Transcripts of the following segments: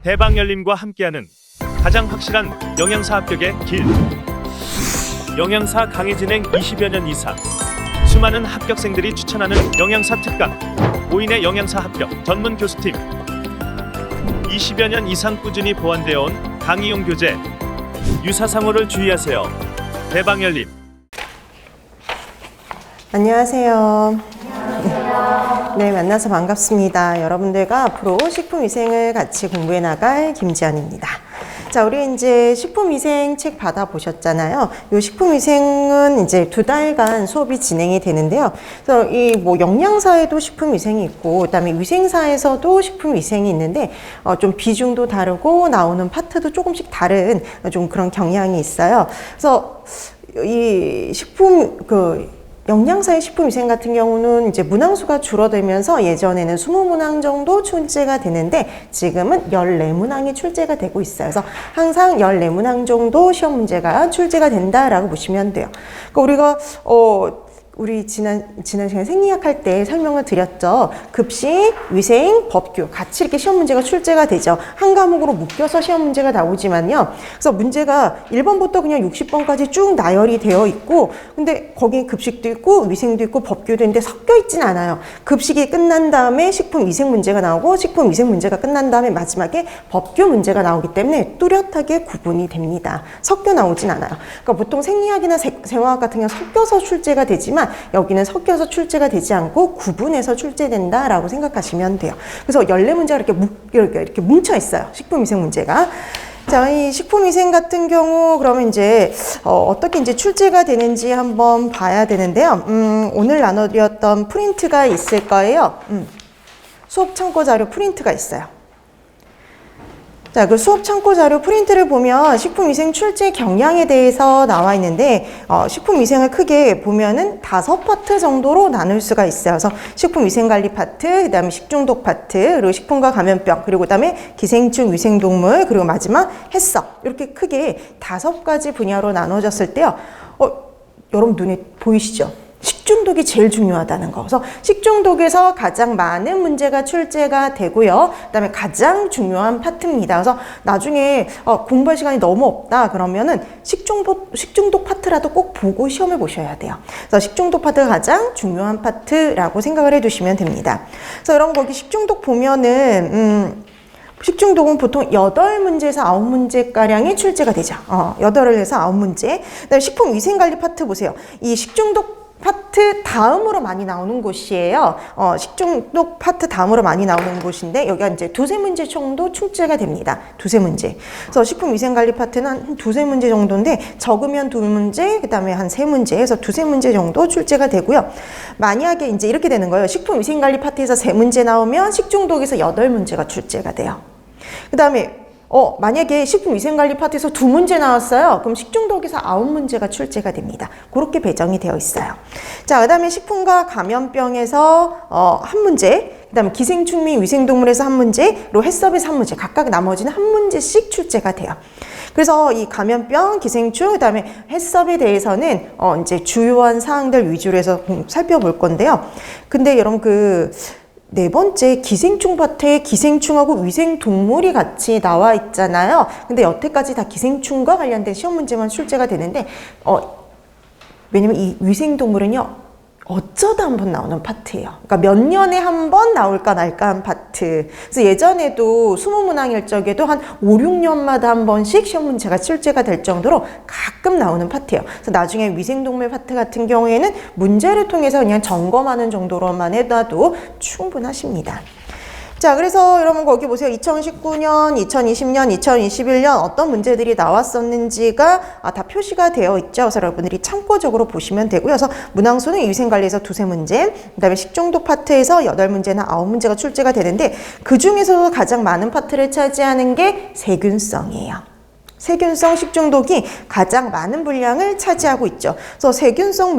대방열림과 함께하는 가장 확실한 영양사 합격의 길. 영양사 강의 진행 20여 년 이상, 수많은 합격생들이 추천하는 영양사 특강, 5인의 영양사 합격 전문 교수팀, 20여 년 이상 꾸준히 보완되어 온 강의용 교재. 유사상호를 주의하세요. 대방열림. 안녕하세요. 네, 만나서 반갑습니다. 여러분들과 앞으로 식품위생을 같이 공부해 나갈 김지연입니다. 자, 우리 이제 식품위생 책 받아보셨잖아요. 이 식품위생은 이제 2달간 수업이 진행이 되는데요. 그래서 이 뭐 영양사에도 식품위생이 있고, 그다음에 위생사에서도 식품위생이 있는데, 좀 비중도 다르고 나오는 파트도 조금씩 다른 좀 그런 경향이 있어요. 그래서 이 영양사의 식품위생 같은 경우는 이제 문항수가 줄어들면서 예전에는 20문항 정도 출제가 되는데 지금은 14문항이 출제가 되고 있어요. 그래서 항상 14문항 정도 시험 문제가 출제가 된다라고 보시면 돼요. 그러니까 우리가 우리 지난 시간에 생리학 할 때 설명을 드렸죠. 급식, 위생, 법규 같이 이렇게 시험 문제가 출제가 되죠. 한 과목으로 묶여서 시험 문제가 나오지만요. 그래서 문제가 1번부터 그냥 60번까지 쭉 나열이 되어 있고, 근데 거기에 급식도 있고 위생도 있고 법규도 있는데 섞여 있진 않아요. 급식이 끝난 다음에 식품 위생 문제가 나오고, 식품 위생 문제가 끝난 다음에 마지막에 법규 문제가 나오기 때문에 뚜렷하게 구분이 됩니다. 섞여 나오진 않아요. 그러니까 보통 생리학이나 생화학 같은 경우는 섞여서 출제가 되지만 여기는 섞여서 출제가 되지 않고 구분해서 출제된다라고 생각하시면 돼요. 그래서 14문제가 이렇게 뭉쳐 있어요. 식품위생 문제가. 자, 이 식품위생 같은 경우 그러면 이제 어떻게 이제 출제가 되는지 한번 봐야 되는데요. 오늘 나눠드렸던 프린트가 있을 거예요. 수업 참고 자료 프린트가 있어요. 자, 그 수업 참고 자료 프린트를 보면 식품위생 출제 경향에 대해서 나와 있는데, 식품위생을 크게 보면은 5파트 정도로 나눌 수가 있어요. 그래서 식품위생관리 파트, 그 다음에 식중독 파트, 그리고 식품과 감염병, 그리고 그 다음에 기생충, 위생동물, 그리고 마지막 해썹. 이렇게 크게 5가지 분야로 나눠졌을 때요. 여러분 눈에 보이시죠? 식중독이 제일 중요하다는 거. 그래서 식중독에서 가장 많은 문제가 출제가 되고요. 그다음에 가장 중요한 파트입니다. 그래서 나중에 공부할 시간이 너무 없다 그러면은 식중독 파트라도 꼭 보고 시험을 보셔야 돼요. 그래서 식중독 파트가 가장 중요한 파트라고 생각을 해두시면 됩니다. 그래서 여러분 거기 식중독 보면은 식중독은 보통 8문제에서 9문제가량이 출제가 되죠. 8에서 9문제. 그다음에 식품위생관리 파트 보세요. 이 식중독 파트 다음으로 많이 나오는 곳이에요. 식중독 파트 다음으로 많이 나오는 곳인데 여기가 이제 2-3문제 정도 출제가 됩니다. 2-3문제. 그래서 식품위생관리 파트는 한 2-3문제 정도인데 적으면 2문제, 그 다음에 한 3문제 해서 2-3문제 정도 출제가 되고요. 만약에 이제 이렇게 되는 거예요. 식품위생관리 파트에서 3문제 나오면 식중독에서 8문제가 출제가 돼요. 그 다음에 만약에 식품위생관리 파트에서 2문제 나왔어요. 그럼 식중독에서 9문제가 출제가 됩니다. 그렇게 배정이 되어 있어요. 자, 그 다음에 식품과 감염병에서 1문제, 그 다음에 기생충 및 위생동물에서 1문제, 그리고 해썹에서 1문제, 각각 나머지는 1문제씩 출제가 돼요. 그래서 이 감염병, 기생충, 그 다음에 해썹에 대해서는 이제 주요한 사항들 위주로 해서 살펴볼 건데요. 근데 여러분 네 번째 기생충 파트에 기생충하고 위생동물이 같이 나와 있잖아요. 근데 여태까지 다 기생충과 관련된 시험 문제만 출제가 되는데 왜냐면 이 위생동물은요 어쩌다 한번 나오는 파트예요. 그러니까 몇 년에 한 번 나올까 말까 한 파트. 그래서 예전에도 20문항일 적에도 한 5-6년마다 한 번씩 시험 문제가 출제가 될 정도로 가끔 나오는 파트예요. 그래서 나중에 위생동물 파트 같은 경우에는 문제를 통해서 그냥 점검하는 정도로만 해도 충분하십니다. 자, 그래서 여러분 거기 보세요. 2019년, 2020년, 2021년 어떤 문제들이 나왔었는지가 다 표시가 되어 있죠. 그래서 여러분들이 참고적으로 보시면 되고요. 그래서 문항수는 위생관리에서 2-3문제, 그 다음에 식중독 파트에서 8문제나 9문제가 출제가 되는데 그 중에서도 가장 많은 파트를 차지하는 게 세균성이에요. 세균성 식중독이 가장 많은 분량을 차지하고 있죠. 그래서 세균성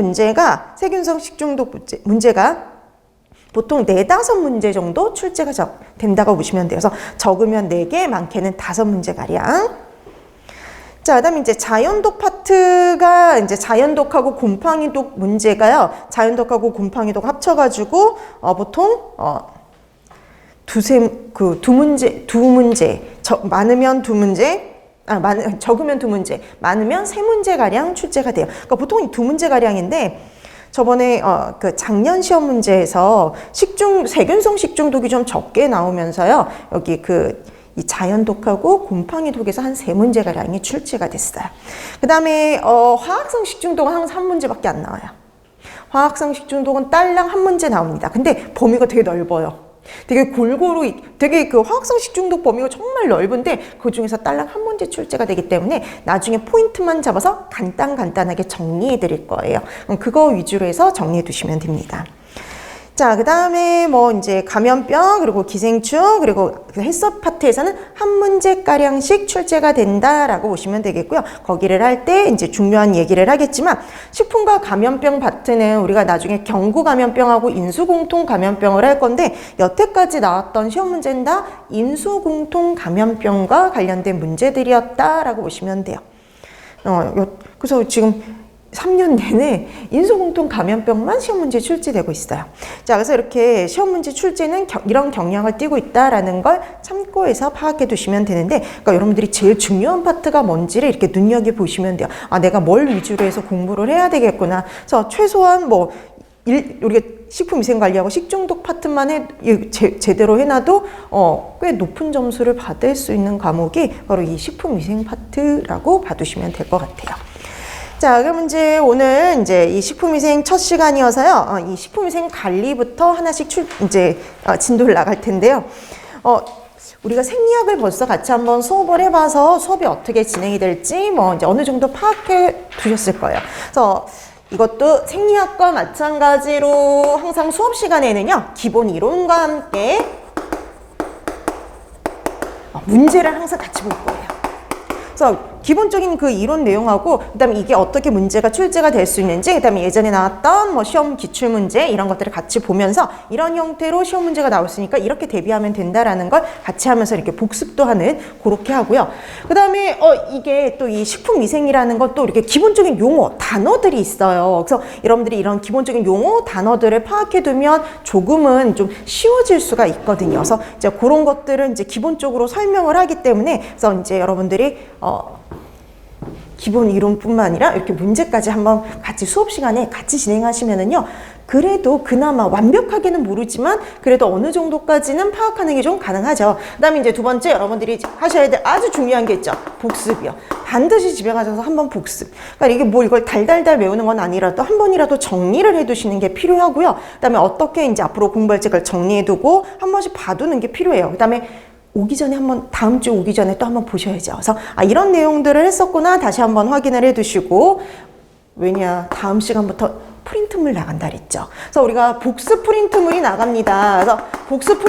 식중독 문제가 보통 4-5문제 정도 출제가 된다고 보시면 돼요. 그래서 적으면 4개, 많게는 5문제가량. 자, 그 다음에 이제 자연독 파트가 이제 자연독하고 곰팡이독 문제가요. 자연독하고 곰팡이독 합쳐가지고 보통 두 문제, 많으면 두 문제, 적으면 두 문제, 많으면 세 문제가량 출제가 돼요. 그러니까 보통 두 문제가량인데, 저번에 그 작년 시험 문제에서 세균성 식중독이 좀 적게 나오면서요, 여기 이 자연독하고 곰팡이독에서 한 세 문제가량이 출제가 됐어요. 그 다음에 화학성 식중독은 항상 한 문제밖에 안 나와요. 화학성 식중독은 딸랑 한 문제 나옵니다. 근데 범위가 되게 넓어요. 되게 골고루, 되게 그 화학성 식중독 범위가 정말 넓은데 그 중에서 딸랑 한 문제 출제가 되기 때문에 나중에 포인트만 잡아서 간단하게 정리해 드릴 거예요. 그거 위주로 해서 정리해 두시면 됩니다. 자, 그 다음에 이제 감염병, 그리고 기생충, 그리고 해썹 파트에서는 한 문제가량씩 출제가 된다라고 보시면 되겠고요. 거기를 할 때 이제 중요한 얘기를 하겠지만, 식품과 감염병 파트는 우리가 나중에 경구 감염병하고 인수공통 감염병을 할 건데, 여태까지 나왔던 시험 문제는 다 인수공통 감염병과 관련된 문제들이었다라고 보시면 돼요. 그래서 지금 3년 내내 인수공통 감염병만 시험 문제 출제되고 있어요. 자, 그래서 이렇게 시험 문제 출제는 이런 경향을 띠고 있다라는 걸 참고해서 파악해 두시면 되는데, 그러니까 여러분들이 제일 중요한 파트가 뭔지를 이렇게 눈여겨보시면 돼요. 내가 뭘 위주로 해서 공부를 해야 되겠구나. 그래서 최소한 우리가 식품위생관리하고 식중독 파트만 제대로 해놔도 꽤 높은 점수를 받을 수 있는 과목이 바로 이 식품위생 파트라고 봐두시면 될 것 같아요. 자, 그럼 이제 오늘 이제 이 식품위생 첫 시간이어서요. 이 식품위생 관리부터 하나씩 진도를 나갈 텐데요. 우리가 생리학을 벌써 같이 한번 수업을 해봐서 수업이 어떻게 진행이 될지 이제 어느 정도 파악해 두셨을 거예요. 그래서 이것도 생리학과 마찬가지로 항상 수업 시간에는요, 기본 이론과 함께 문제를 항상 같이 볼 거예요. 그래서 기본적인 그 이론 내용하고, 그다음에 이게 어떻게 문제가 출제가 될 수 있는지, 그다음에 예전에 나왔던 시험 기출 문제 이런 것들을 같이 보면서 이런 형태로 시험 문제가 나왔으니까 이렇게 대비하면 된다라는 걸 같이 하면서 이렇게 복습도 하는, 그렇게 하고요. 그다음에 이게 또 이 식품위생이라는 것도 이렇게 기본적인 용어, 단어들이 있어요. 그래서 여러분들이 이런 기본적인 용어, 단어들을 파악해 두면 조금은 좀 쉬워질 수가 있거든요. 그래서 이제 그런 것들은 이제 기본적으로 설명을 하기 때문에, 그래서 이제 여러분들이 기본 이론뿐만 아니라 이렇게 문제까지 한번 같이 수업 시간에 같이 진행하시면은요, 그래도 그나마 완벽하게는 모르지만 그래도 어느 정도까지는 파악하는 게 좀 가능하죠. 그 다음에 이제 두 번째 여러분들이 하셔야 될 아주 중요한 게 있죠. 복습이요. 반드시 집에 가셔서 한번 복습. 그러니까 이게 이걸 달달달 외우는 건 아니라도 한 번이라도 정리를 해 두시는 게 필요하고요. 그 다음에 어떻게 이제 앞으로 공부할지 그걸 정리해 두고 한 번씩 봐두는 게 필요해요. 그 다음에 오기 전에 다음 주 오기 전에 또 한번 보셔야죠. 그래서 이런 내용들을 했었구나 다시 한번 확인을 해 두시고, 왜냐, 다음 시간부터 프린트물 나간다 그랬죠. 그래서 우리가 복습 프린트물이 나갑니다. 그래서 복습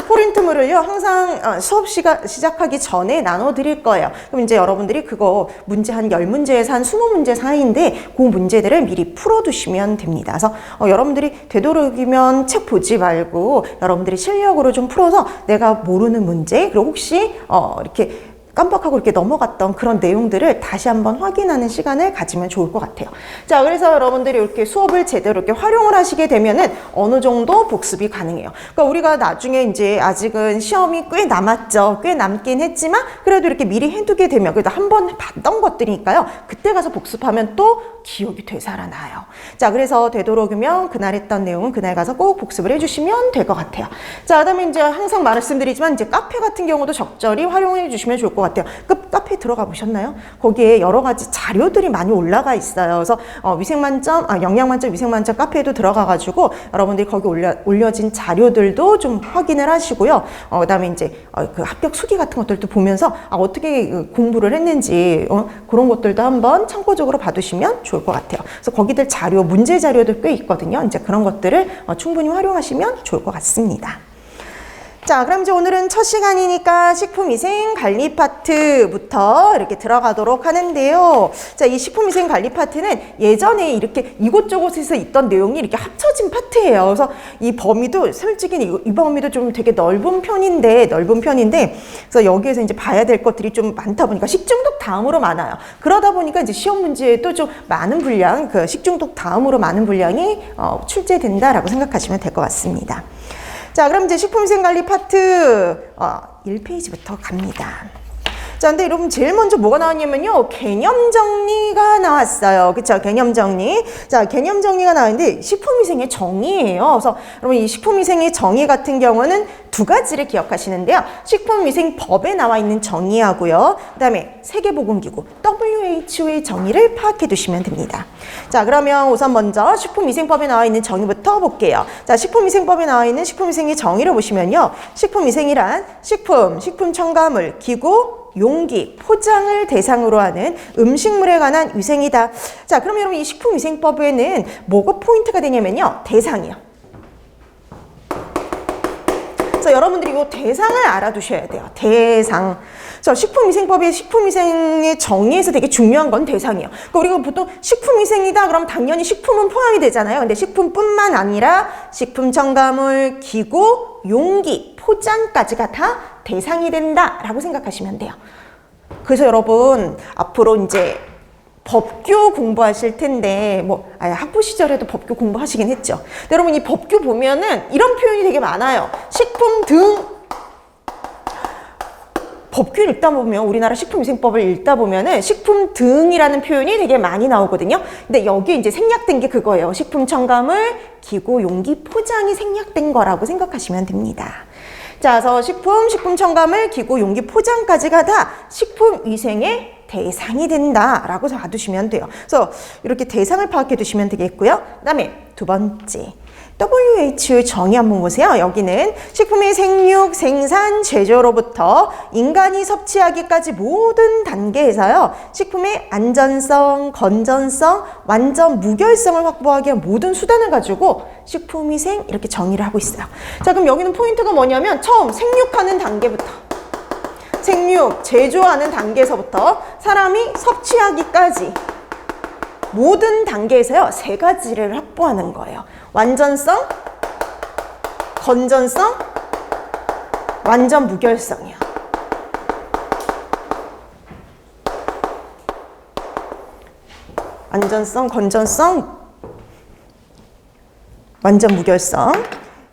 프린트물을요, 항상 수업 시작하기 전에 나눠 드릴 거예요. 그럼 이제 여러분들이 그거 문제 한 10문제에서 한 20문제 사이인데 그 문제들을 미리 풀어 두시면 됩니다. 그래서 여러분들이 되도록이면 책 보지 말고 여러분들이 실력으로 좀 풀어서 내가 모르는 문제, 그리고 혹시 이렇게 깜빡하고 이렇게 넘어갔던 그런 내용들을 다시 한번 확인하는 시간을 가지면 좋을 것 같아요. 자, 그래서 여러분들이 이렇게 수업을 제대로 이렇게 활용을 하시게 되면은 어느 정도 복습이 가능해요. 그러니까 우리가 나중에 이제 아직은 시험이 꽤 남았죠. 꽤 남긴 했지만 그래도 이렇게 미리 해두게 되면 그래도 한번 봤던 것들이니까요. 그때 가서 복습하면 또 기억이 되살아나요. 자, 그래서 되도록이면 그날 했던 내용은 그날 가서 꼭 복습을 해주시면 될 것 같아요. 자, 그다음에 이제 항상 말씀드리지만 이제 카페 같은 경우도 적절히 활용해 주시면 좋을 것 같아요. 카페에 들어가 보셨나요? 거기에 여러 가지 자료들이 많이 올라가 있어요. 그래서 영양만점, 위생만점 카페에도 들어가가지고 여러분들이 거기 올려진 자료들도 좀 확인을 하시고요. 그다음에 이제 그 합격 수기 같은 것들도 보면서 어떻게 공부를 했는지 그런 것들도 한번 참고적으로 봐두시면 좋을 것 같아요. 그래서 거기들 문제 자료들 꽤 있거든요. 이제 그런 것들을 충분히 활용하시면 좋을 것 같습니다. 자, 그럼 이제 오늘은 첫 시간이니까 식품위생 관리 파트부터 이렇게 들어가도록 하는데요. 자, 이 식품위생 관리 파트는 예전에 이렇게 이곳저곳에서 있던 내용이 이렇게 합쳐진 파트예요. 그래서 이 범위도 솔직히 이 범위도 좀 되게 넓은 편인데, 그래서 여기에서 이제 봐야 될 것들이 좀 많다 보니까 식중독 다음으로 많아요. 그러다 보니까 이제 시험 문제에도 좀 많은 분량, 식중독 다음으로 많은 분량이 출제된다라고 생각하시면 될 것 같습니다. 자, 그럼 이제 식품위생관리 파트 1페이지부터 갑니다. 자, 근데 여러분 제일 먼저 뭐가 나왔냐면요. 개념 정리가 나왔어요. 그쵸? 개념 정리. 자, 개념 정리가 나왔는데 식품위생의 정의예요. 그래서 여러분 이 식품위생의 정의 같은 경우는 두 가지를 기억하시는데요. 식품위생법에 나와 있는 정의하고요. 그 다음에 세계보건기구 WHO의 정의를 파악해 두시면 됩니다. 자, 그러면 우선 먼저 식품위생법에 나와 있는 정의부터 볼게요. 자, 식품위생법에 나와 있는 식품위생의 정의를 보시면요. 식품위생이란 식품 첨가물, 기구, 용기, 포장을 대상으로 하는 음식물에 관한 위생이다. 자, 그럼 여러분 이 식품위생법에는 뭐가 포인트가 되냐면요. 대상이요. 그래서 여러분들이 이 대상을 알아두셔야 돼요. 대상. 자, 식품위생법의 식품위생의 정의에서 되게 중요한 건 대상이에요. 그러니까 우리가 보통 식품위생이다 그럼 당연히 식품은 포함이 되잖아요. 근데 식품뿐만 아니라 식품 첨가물, 기구, 용기, 포장까지가 다 대상이 된다라고 생각하시면 돼요. 그래서 여러분 앞으로 이제 법규 공부하실 텐데 학부 시절에도 법규 공부하시긴 했죠. 근데 여러분 이 법규 보면은 이런 표현이 되게 많아요. 식품 등 법규를 읽다 보면 우리나라 식품위생법을 읽다 보면은 식품 등이라는 표현이 되게 많이 나오거든요. 근데 여기 이제 생략된 게 그거예요. 식품 첨가물, 기구, 용기, 포장이 생략된 거라고 생각하시면 됩니다. 자, 그래서 식품 첨가물, 기구, 용기, 포장까지가 다 식품위생의 대상이 된다라고 봐두시면 돼요. 그래서 이렇게 대상을 파악해 두시면 되겠고요. 그 다음에 두 번째. WHO의 정의 한번 보세요. 여기는 식품의 생육, 생산, 제조로부터 인간이 섭취하기까지 모든 단계에서요. 식품의 안전성, 건전성, 완전 무결성을 확보하기 위한 모든 수단을 가지고 식품위생 이렇게 정의를 하고 있어요. 자, 그럼 여기는 포인트가 뭐냐면 처음 생육하는 단계부터 생육, 제조하는 단계에서부터 사람이 섭취하기까지 모든 단계에서요. 세 가지를 확보하는 거예요. 완전성, 건전성, 완전 무결성이요. 안전성, 건전성, 완전 무결성.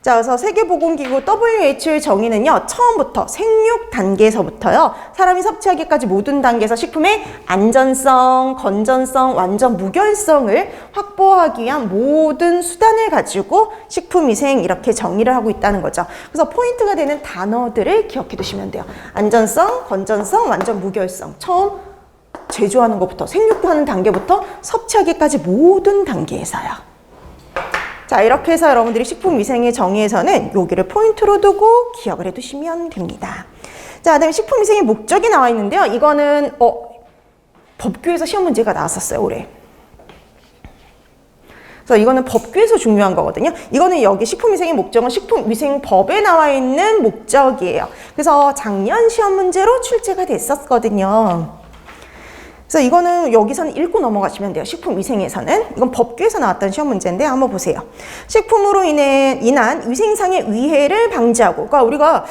자, 그래서 세계보건기구 WHO의 정의는요, 처음부터 생육 단계에서부터요, 사람이 섭취하기까지 모든 단계에서 식품의 안전성, 건전성, 완전 무결성을 확보하기 위한 모든 수단을 가지고 식품위생 이렇게 정의를 하고 있다는 거죠. 그래서 포인트가 되는 단어들을 기억해 두시면 돼요. 안전성, 건전성, 완전 무결성. 처음 제조하는 것부터, 생육하는 단계부터 섭취하기까지 모든 단계에서요. 자, 이렇게 해서 여러분들이 식품위생의 정의에서는 여기를 포인트로 두고 기억을 해두시면 됩니다. 자, 그다음에 식품위생의 목적이 나와 있는데요. 이거는 법규에서 시험 문제가 나왔었어요, 올해. 그래서 이거는 법규에서 중요한 거거든요. 이거는 여기 식품위생의 목적은 식품위생법에 나와 있는 목적이에요. 그래서 작년 시험 문제로 출제가 됐었거든요. 그래서 이거는 여기서는 읽고 넘어가시면 돼요. 식품위생에서는. 이건 법규에서 나왔던 시험 문제인데 한번 보세요. 식품으로 인한 위생상의 위해를 방지하고, 그러니까 우리가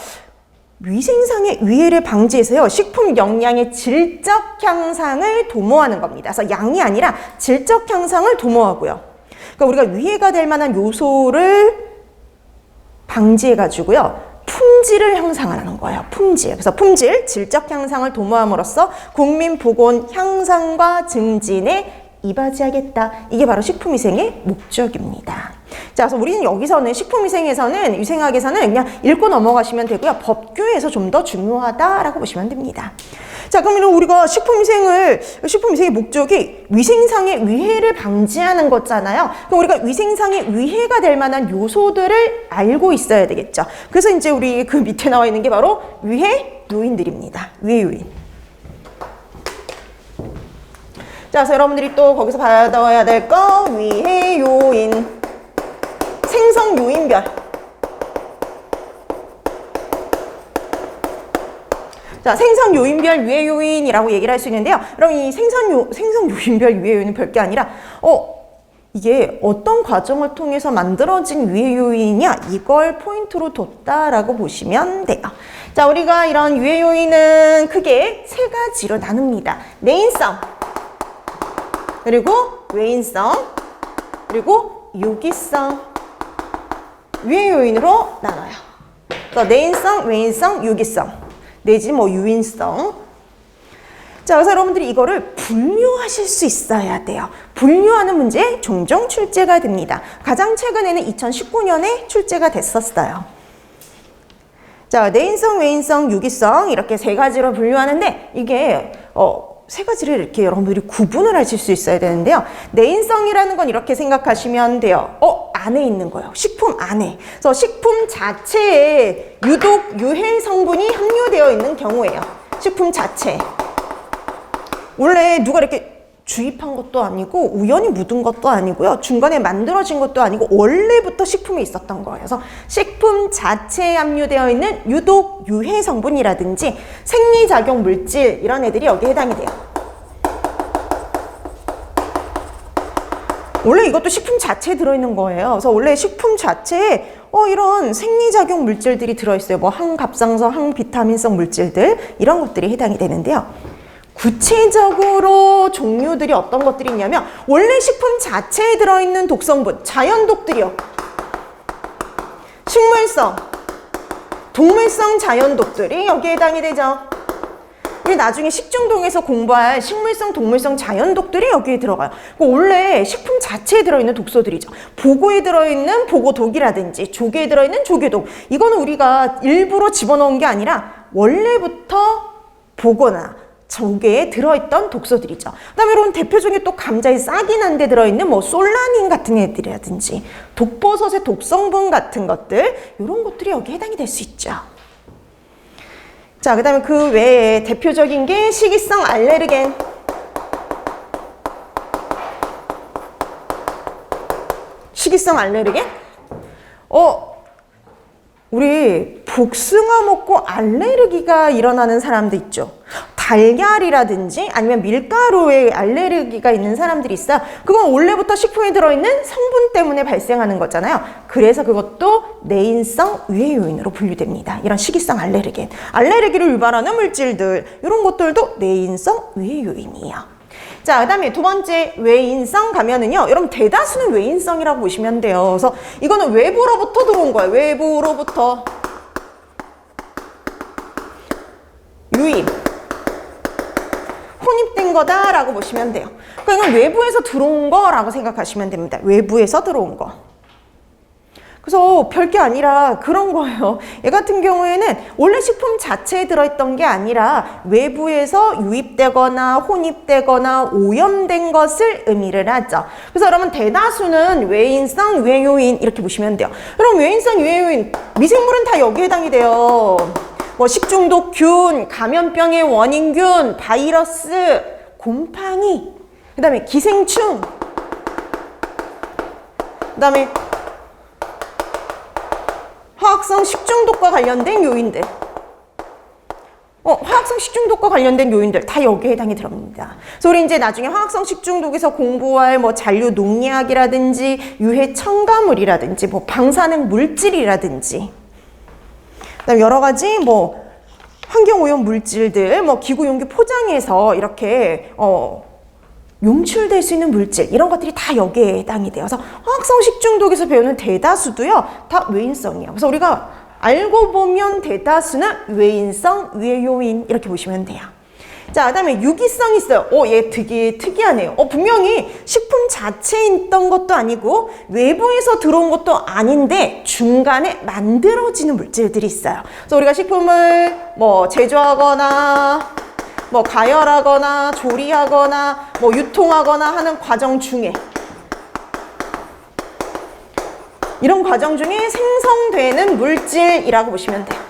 위생상의 위해를 방지해서요. 식품 영양의 질적 향상을 도모하는 겁니다. 그래서 양이 아니라 질적 향상을 도모하고요. 그러니까 우리가 위해가 될 만한 요소를 방지해가지고요. 품질을 향상하는 거예요. 품질. 그래서 품질, 질적 향상을 도모함으로써 국민 보건 향상과 증진에 이바지하겠다. 이게 바로 식품위생의 목적입니다. 자, 그래서 우리는 여기서는 식품위생에서는, 위생학에서는 그냥 읽고 넘어가시면 되고요. 법규에서 좀 더 중요하다라고 보시면 됩니다. 자, 그러면 우리가 식품위생의 목적이 위생상의 위해를 방지하는 거잖아요. 그럼 우리가 위생상의 위해가 될 만한 요소들을 알고 있어야 되겠죠. 그래서 이제 우리 그 밑에 나와 있는 게 바로 위해 요인들입니다. 위해 요인. 자, 그래서 여러분들이 또 거기서 받아야 될 거, 위해 요인. 생성 요인별. 자, 생성 요인별 위해 요인이라고 얘기를 할 수 있는데요. 그럼 이 생성 요인별 위해 요인은 별게 아니라, 이게 어떤 과정을 통해서 만들어진 위해 요인이냐, 이걸 포인트로 뒀다라고 보시면 돼요. 자, 우리가 이런 위해 요인은 크게 세 가지로 나눕니다. 내인성, 그리고 외인성, 그리고 유기성. 위의 요인으로 나눠요. 그래서 내인성, 외인성, 유기성 내지 뭐 유인성. 자, 그래서 여러분들이 이거를 분류하실 수 있어야 돼요. 분류하는 문제 종종 출제가 됩니다. 가장 최근에는 2019년에 출제가 됐었어요. 자, 내인성, 외인성, 유기성 이렇게 세 가지로 분류하는데 이게 세 가지를 이렇게 여러분들이 구분을 하실 수 있어야 되는데요. 내인성이라는 건 이렇게 생각하시면 돼요. 안에 있는 거예요. 식품 안에. 그래서 식품 자체에 유독 유해 성분이 함유되어 있는 경우예요. 식품 자체. 원래 누가 이렇게 주입한 것도 아니고 우연히 묻은 것도 아니고요. 중간에 만들어진 것도 아니고 원래부터 식품에 있었던 거예요. 그래서 식품 자체에 함유되어 있는 유독 유해 성분이라든지 생리작용 물질 이런 애들이 여기에 해당이 돼요. 원래 이것도 식품 자체에 들어있는 거예요. 그래서 원래 식품 자체에 이런 생리작용 물질들이 들어있어요. 뭐 항갑상선, 항비타민성 물질들 이런 것들이 해당이 되는데요. 구체적으로 종류들이 어떤 것들이 있냐면 원래 식품 자체에 들어있는 독성분, 자연독들이요. 식물성, 동물성 자연독들이 여기에 해당이 되죠. 우리 나중에 식중독에서 공부할 식물성, 동물성 자연독들이 여기에 들어가요. 원래 식품 자체에 들어있는 독소들이죠. 보고에 들어있는 보고독이라든지 조개에 들어있는 조개독. 이거는 우리가 일부러 집어넣은 게 아니라 원래부터 보거나 조개에 들어있던 독소들이죠. 그 다음에 여러분 대표적인 또 감자에 싹이 난 데 들어있는 뭐 솔라닌 같은 애들이라든지 독버섯의 독성분 같은 것들 이런 것들이 여기에 해당이 될 수 있죠. 자, 그 다음에 그 외에 대표적인 게 식이성 알레르겐. 식이성 알레르겐? 우리 복숭아 먹고 알레르기가 일어나는 사람도 있죠. 달걀이라든지 아니면 밀가루에 알레르기가 있는 사람들이 있어요. 그건 원래부터 식품에 들어있는 성분 때문에 발생하는 거잖아요. 그래서 그것도 내인성 유해 요인으로 분류됩니다. 이런 식이성 알레르겐. 알레르기를 유발하는 물질들 이런 것들도 내인성 유해 요인이에요. 자, 그 다음에 두 번째 외인성 가면은요. 여러분 대다수는 외인성이라고 보시면 돼요. 그래서 이거는 외부로부터 들어온 거예요. 외부로부터 유입. 혼입된 거다라고 보시면 돼요. 그러니까 이건 외부에서 들어온 거라고 생각하시면 됩니다. 외부에서 들어온 거. 그래서 별게 아니라 그런 거예요. 얘 같은 경우에는 원래 식품 자체에 들어있던 게 아니라 외부에서 유입되거나 혼입되거나 오염된 것을 의미를 하죠. 그래서 여러분 대다수는 외인성 유해요인 이렇게 보시면 돼요. 그럼 외인성 유해요인 미생물은 다 여기에 해당이 돼요. 뭐 식중독균, 감염병의 원인균, 바이러스, 곰팡이, 그 다음에 기생충, 그 다음에 화학성 식중독과 관련된 요인들, 화학성 식중독과 관련된 요인들 다 여기에 해당이 들어갑니다. 그래서 우리 이제 나중에 화학성 식중독에서 공부할 뭐 잔류 농약이라든지 유해 첨가물이라든지 뭐 방사능 물질이라든지 그다음에 여러 가지 뭐 환경오염 물질들, 뭐 기구 용기 포장해서 이렇게 용출될 수 있는 물질 이런 것들이 다 여기에 해당이 돼요. 그래서 화학성 식중독에서 배우는 대다수도요 다 외인성이에요. 그래서 우리가 알고 보면 대다수는 외인성 유해 요인 이렇게 보시면 돼요. 자, 그 다음에 유기성이 있어요. 얘 되게 특이하네요. 분명히 식품 자체에 있던 것도 아니고 외부에서 들어온 것도 아닌데 중간에 만들어지는 물질들이 있어요. 그래서 우리가 식품을 뭐 제조하거나 뭐 가열하거나 조리하거나 뭐 유통하거나 하는 과정 중에 이런 과정 중에 생성되는 물질이라고 보시면 돼요.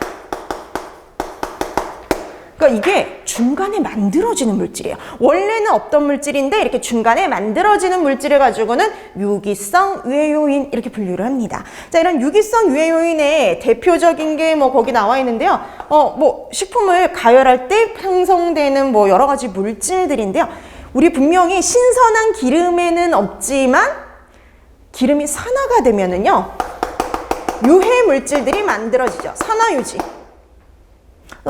그러니까 이게 중간에 만들어지는 물질이에요. 원래는 없던 물질인데 이렇게 중간에 만들어지는 물질을 가지고는 유기성 유해 요인 이렇게 분류를 합니다. 자, 이런 유기성 유해 요인의 대표적인 게 뭐 거기 나와 있는데요. 뭐 식품을 가열할 때 형성되는 뭐 여러 가지 물질들인데요. 우리 분명히 신선한 기름에는 없지만 기름이 산화가 되면은요 유해 물질들이 만들어지죠. 산화유지.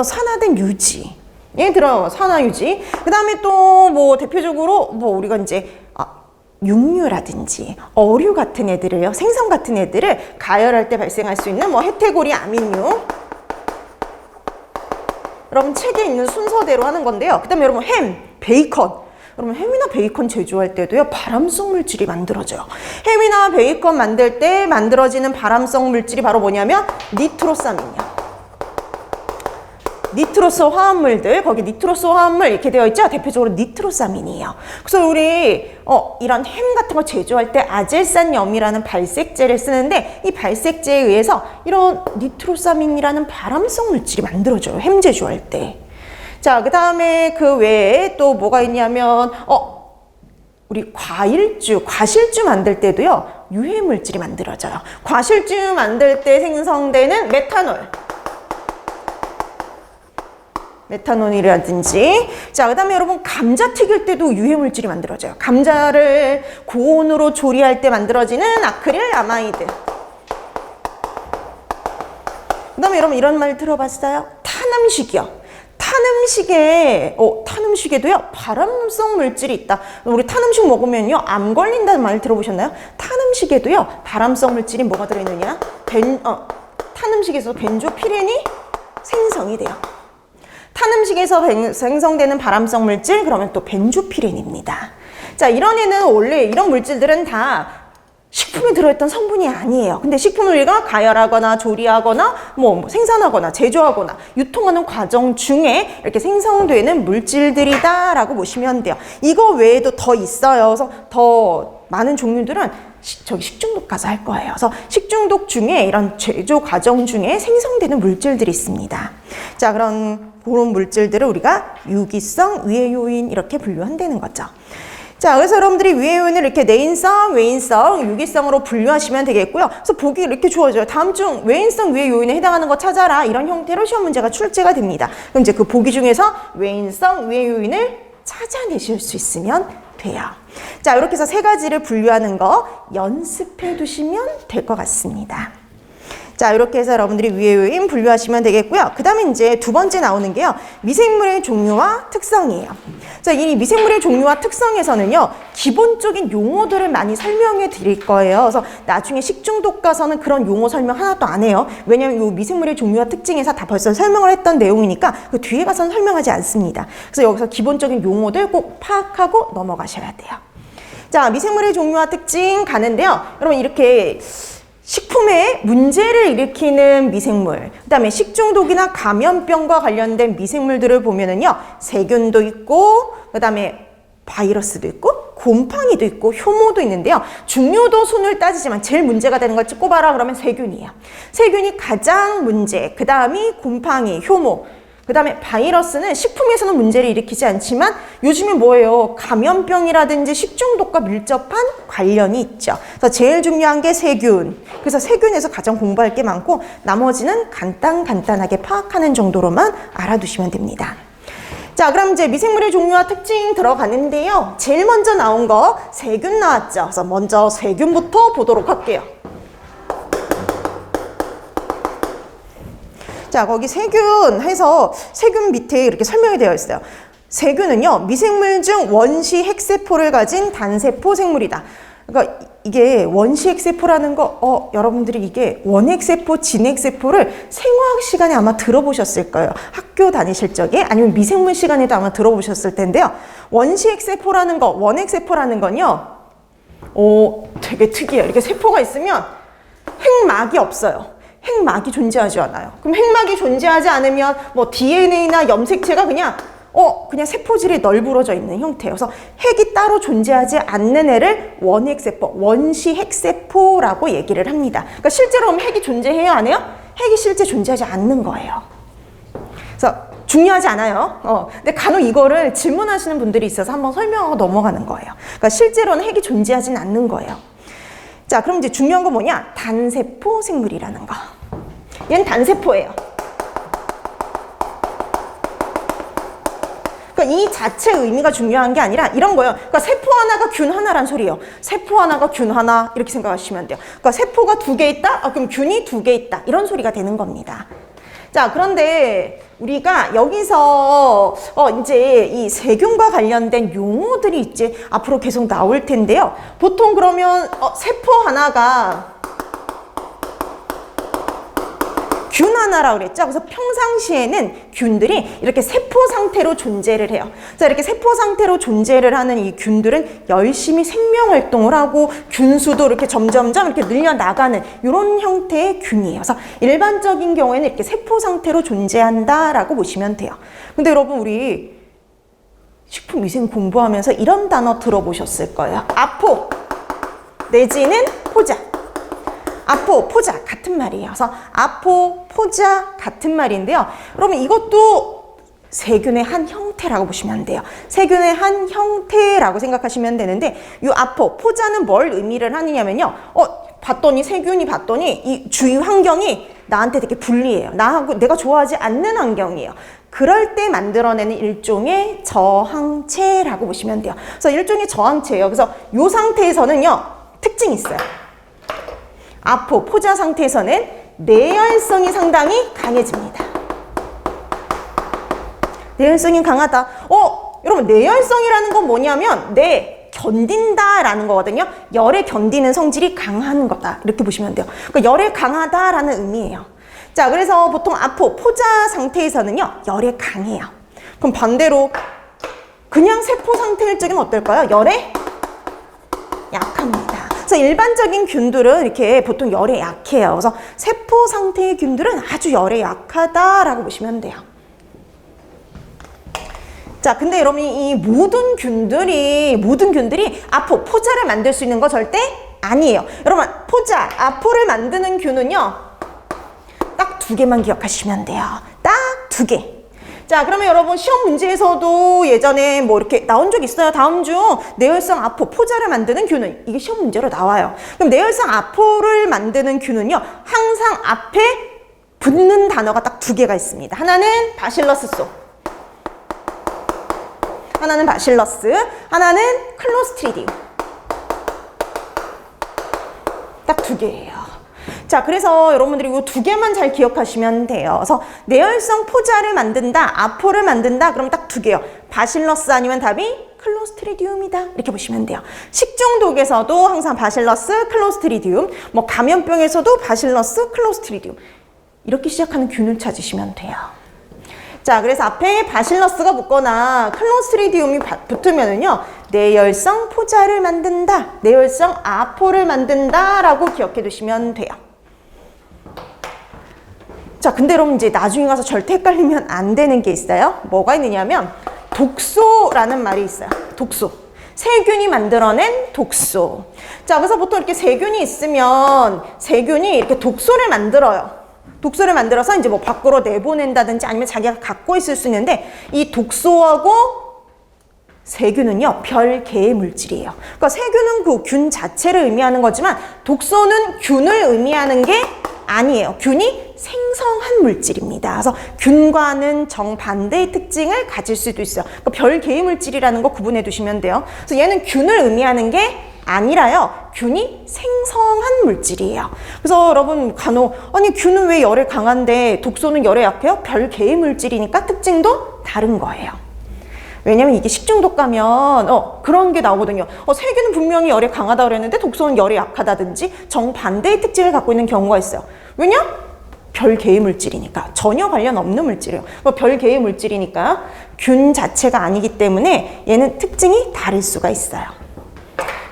산화된 유지. 예, 들어요. 산화유지. 그 다음에 또 뭐 대표적으로 뭐 우리가 이제 육류라든지 어류 같은 애들을요, 생선 같은 애들을 가열할 때 발생할 수 있는 뭐 해태고리, 아민류. 여러분 책에 있는 순서대로 하는 건데요. 그 다음에 여러분 햄, 베이컨. 여러분 햄이나 베이컨 제조할 때도요, 발암성 물질이 만들어져요. 햄이나 베이컨 만들 때 만들어지는 발암성 물질이 바로 뭐냐면 니트로사민이요. 니트로스 화합물들, 거기 니트로스 화합물 이렇게 되어 있죠? 대표적으로 니트로사민이에요. 그래서 우리 이런 햄 같은 거 제조할 때 아젤산염이라는 발색제를 쓰는데 이 발색제에 의해서 이런 니트로사민이라는 발암성 물질이 만들어져요. 햄 제조할 때. 자, 그 다음에 그 외에 또 뭐가 있냐면 우리 과실주 만들 때도요, 유해 물질이 만들어져요. 과실주 만들 때 생성되는 메탄올이라든지. 자, 그 다음에 여러분 감자 튀길 때도 유해물질이 만들어져요. 감자를 고온으로 조리할 때 만들어지는 아크릴 아마이드. 그 다음에 여러분 이런 말 들어봤어요? 탄음식이요. 탄음식에도요, 발암성 물질이 있다. 우리 탄음식 먹으면요, 암 걸린다는 말 들어보셨나요? 탄음식에도요, 발암성 물질이 뭐가 들어있느냐? 탄음식에서 벤조피렌이 생성이 돼요. 탄음식에서 생성되는 발암성 물질, 그러면 또 벤조피렌입니다. 자, 이런 물질들은 다 식품에 들어있던 성분이 아니에요. 근데 식품을 우리가 가열하거나 조리하거나 뭐 생산하거나 제조하거나 유통하는 과정 중에 이렇게 생성되는 물질들이다라고 보시면 돼요. 이거 외에도 더 있어요. 그래서 더 많은 종류들은 식중독 가서 할 거예요. 그래서 식중독 중에 이런 제조 과정 중에 생성되는 물질들이 있습니다. 자, 그런 물질들을 우리가 유기성, 위해 요인 이렇게 분류한다는 거죠. 자, 그래서 여러분들이 위해 요인을 이렇게 내인성, 외인성, 유기성으로 분류하시면 되겠고요. 그래서 보기 이렇게 주어져요. 다음 중 외인성, 위해 요인에 해당하는 거 찾아라. 이런 형태로 시험 문제가 출제가 됩니다. 그럼 이제 그 보기 중에서 외인성, 위해 요인을 찾아내실 수 있으면 돼요. 자, 이렇게 해서 세 가지를 분류하는 거 연습해 두시면 될 것 같습니다. 자, 이렇게 해서 여러분들이 위해 요인 분류하시면 되겠고요. 그 다음에 이제 두 번째 나오는 게요, 미생물의 종류와 특성이에요. 자, 이 미생물의 종류와 특성에서는요, 기본적인 용어들을 많이 설명해 드릴 거예요. 그래서 나중에 식중독 가서는 그런 용어 설명 하나도 안 해요. 왜냐면 이 미생물의 종류와 특징에서 다 벌써 설명을 했던 내용이니까 그 뒤에 가서는 설명하지 않습니다. 그래서 여기서 기본적인 용어들 꼭 파악하고 넘어가셔야 돼요. 자, 미생물의 종류와 특징 가는데요. 여러분 이렇게 식품에 문제를 일으키는 미생물, 그 다음에 식중독이나 감염병과 관련된 미생물들을 보면은요, 세균도 있고, 그 다음에 바이러스도 있고, 곰팡이도 있고, 효모도 있는데요. 중요도 순을 따지지만 제일 문제가 되는 걸 꼽아라 그러면 세균이에요. 세균이 가장 문제, 그 다음이 곰팡이, 효모, 그 다음에 바이러스는 식품에서는 문제를 일으키지 않지만 요즘에 뭐예요? 감염병이라든지 식중독과 밀접한 관련이 있죠. 그래서 제일 중요한 게 세균. 그래서 세균에서 가장 공부할 게 많고 나머지는 간단하게 파악하는 정도로만 알아두시면 됩니다. 자, 그럼 이제 미생물의 종류와 특징 들어가는데요. 제일 먼저 나온 거 세균 나왔죠. 그래서 먼저 세균부터 보도록 할게요. 자, 거기 세균 해서 세균 밑에 이렇게 설명이 되어 있어요. 세균은요, 미생물 중 원시 핵세포를 가진 단세포 생물이다. 그러니까 이게 원시 핵세포라는 거, 여러분들이 이게 원핵세포, 진핵세포를 생화학 시간에 아마 들어보셨을 거예요. 학교 다니실 적에 아니면 미생물 시간에도 아마 들어보셨을 텐데요. 원시 핵세포라는 거, 원핵세포라는 건요, 되게 특이해요. 이렇게 세포가 있으면 핵막이 없어요. 핵막이 존재하지 않아요. 그럼 핵막이 존재하지 않으면 뭐 DNA나 염색체가 그냥 세포질이 널브러져 있는 형태예요. 그래서 핵이 따로 존재하지 않는 애를 원핵세포, 원시 핵세포라고 얘기를 합니다. 그러니까 실제로 그럼 핵이 존재해요, 안 해요? 핵이 실제 존재하지 않는 거예요. 그래서 중요하지 않아요. 근데 간혹 이거를 질문하시는 분들이 있어서 한번 설명하고 넘어가는 거예요. 그러니까 실제로는 핵이 존재하지는 않는 거예요. 자, 그럼 이제 중요한 건 뭐냐? 단세포 생물이라는 거. 얘는 단세포예요. 그러니까 이 자체의 의미가 중요한 게 아니라 이런 거예요. 그러니까 세포 하나가 균 하나란 소리예요. 세포 하나가 균 하나 이렇게 생각하시면 돼요. 그러니까 세포가 2개 있다? 그럼 균이 2개 있다. 이런 소리가 되는 겁니다. 자, 그런데 우리가 여기서 이제 이 세균과 관련된 용어들이 이제 앞으로 계속 나올 텐데요. 보통 그러면 세포 하나가 균 하나라고 그랬죠. 그래서 평상시에는 균들이 이렇게 세포 상태로 존재를 해요. 자, 이렇게 세포 상태로 존재를 하는 이 균들은 열심히 생명 활동을 하고 균수도 이렇게 점점점 이렇게 늘려나가는 이런 형태의 균이에요. 그래서 일반적인 경우에는 이렇게 세포 상태로 존재한다라고 보시면 돼요. 근데 여러분, 우리 식품위생 공부하면서 이런 단어 들어보셨을 거예요. 아포 내지는 포자. 아포, 포자 같은 말이에요. 그래서 아포, 포자 같은 말인데요. 여러분, 이것도 세균의 한 형태라고 보시면 돼요. 세균의 한 형태라고 생각하시면 되는데, 이 아포, 포자는 뭘 의미를 하느냐면요. 세균이 봤더니 이 주위 환경이 나한테 되게 불리해요. 나하고 내가 좋아하지 않는 환경이에요. 그럴 때 만들어내는 일종의 저항체라고 보시면 돼요. 그래서 일종의 저항체예요. 그래서 이 상태에서는요, 특징이 있어요. 아포, 포자 상태에서는 내열성이 상당히 강해집니다. 내열성이 강하다. 여러분, 내열성이라는 건 뭐냐면 견딘다라는 거거든요. 열에 견디는 성질이 강한 거다. 이렇게 보시면 돼요. 그러니까 열에 강하다라는 의미예요. 자, 그래서 보통 아포, 포자 상태에서는요, 열에 강해요. 그럼 반대로 그냥 세포 상태일 적은 어떨까요? 열에 약합니다. 그래서 일반적인 균들은 이렇게 보통 열에 약해요. 그래서 세포 상태의 균들은 아주 열에 약하다라고 보시면 돼요. 자, 근데 여러분, 이 모든 균들이 아포, 포자를 만들 수 있는 거 절대 아니에요. 여러분, 포자, 아포를 만드는 균은요, 딱 2개만 기억하시면 돼요. 딱 2개. 자, 그러면 여러분, 시험 문제에서도 예전에 뭐 이렇게 나온 적 있어요. 다음 중 내열성 아포, 포자를 만드는 균은, 이게 시험 문제로 나와요. 그럼 내열성 아포를 만드는 균은요, 항상 앞에 붙는 단어가 딱 2개가 있습니다. 하나는 바실러스 속, 하나는 바실러스, 하나는 클로스트리디움. 딱 2개예요. 자, 그래서 여러분들이 이 2개만 잘 기억하시면 돼요. 그래서 내열성 포자를 만든다, 아포를 만든다, 그럼 딱 2개요. 바실러스 아니면 답이 클로스트리디움이다. 이렇게 보시면 돼요. 식중독에서도 항상 바실러스, 클로스트리디움, 뭐 감염병에서도 바실러스, 클로스트리디움. 이렇게 시작하는 균을 찾으시면 돼요. 자, 그래서 앞에 바실러스가 붙거나 클로스트리디움이 붙으면은요, 내열성 포자를 만든다, 내열성 아포를 만든다라고 기억해 두시면 돼요. 자, 근데 여러분, 이제 나중에 가서 절대 헷갈리면 안 되는 게 있어요. 뭐가 있느냐면 독소라는 말이 있어요. 독소. 세균이 만들어낸 독소. 자, 그래서 보통 이렇게 세균이 있으면 세균이 이렇게 독소를 만들어요. 독소를 만들어서 이제 뭐 밖으로 내보낸다든지 아니면 자기가 갖고 있을 수 있는데, 이 독소하고 세균은요, 별개의 물질이에요. 그러니까 세균은 그 균 자체를 의미하는 거지만 독소는 균을 의미하는 게 아니에요. 균이 생성한 물질입니다. 그래서 균과는 정반대의 특징을 가질 수도 있어요. 그러니까 별개의 물질이라는 거 구분해 두시면 돼요. 그래서 얘는 균을 의미하는 게 아니라요, 균이 생성한 물질이에요. 그래서 여러분, 간혹 아니 균은 왜 열에 강한데 독소는 열에 약해요? 별개의 물질이니까 특징도 다른 거예요. 왜냐면 이게 식중독 가면 그런 게 나오거든요. 세균은 분명히 열에 강하다고 그랬는데 독소는 열에 약하다든지 정반대의 특징을 갖고 있는 경우가 있어요. 왜냐? 별개의 물질이니까. 전혀 관련 없는 물질이에요. 별개의 물질이니까 균 자체가 아니기 때문에 얘는 특징이 다를 수가 있어요.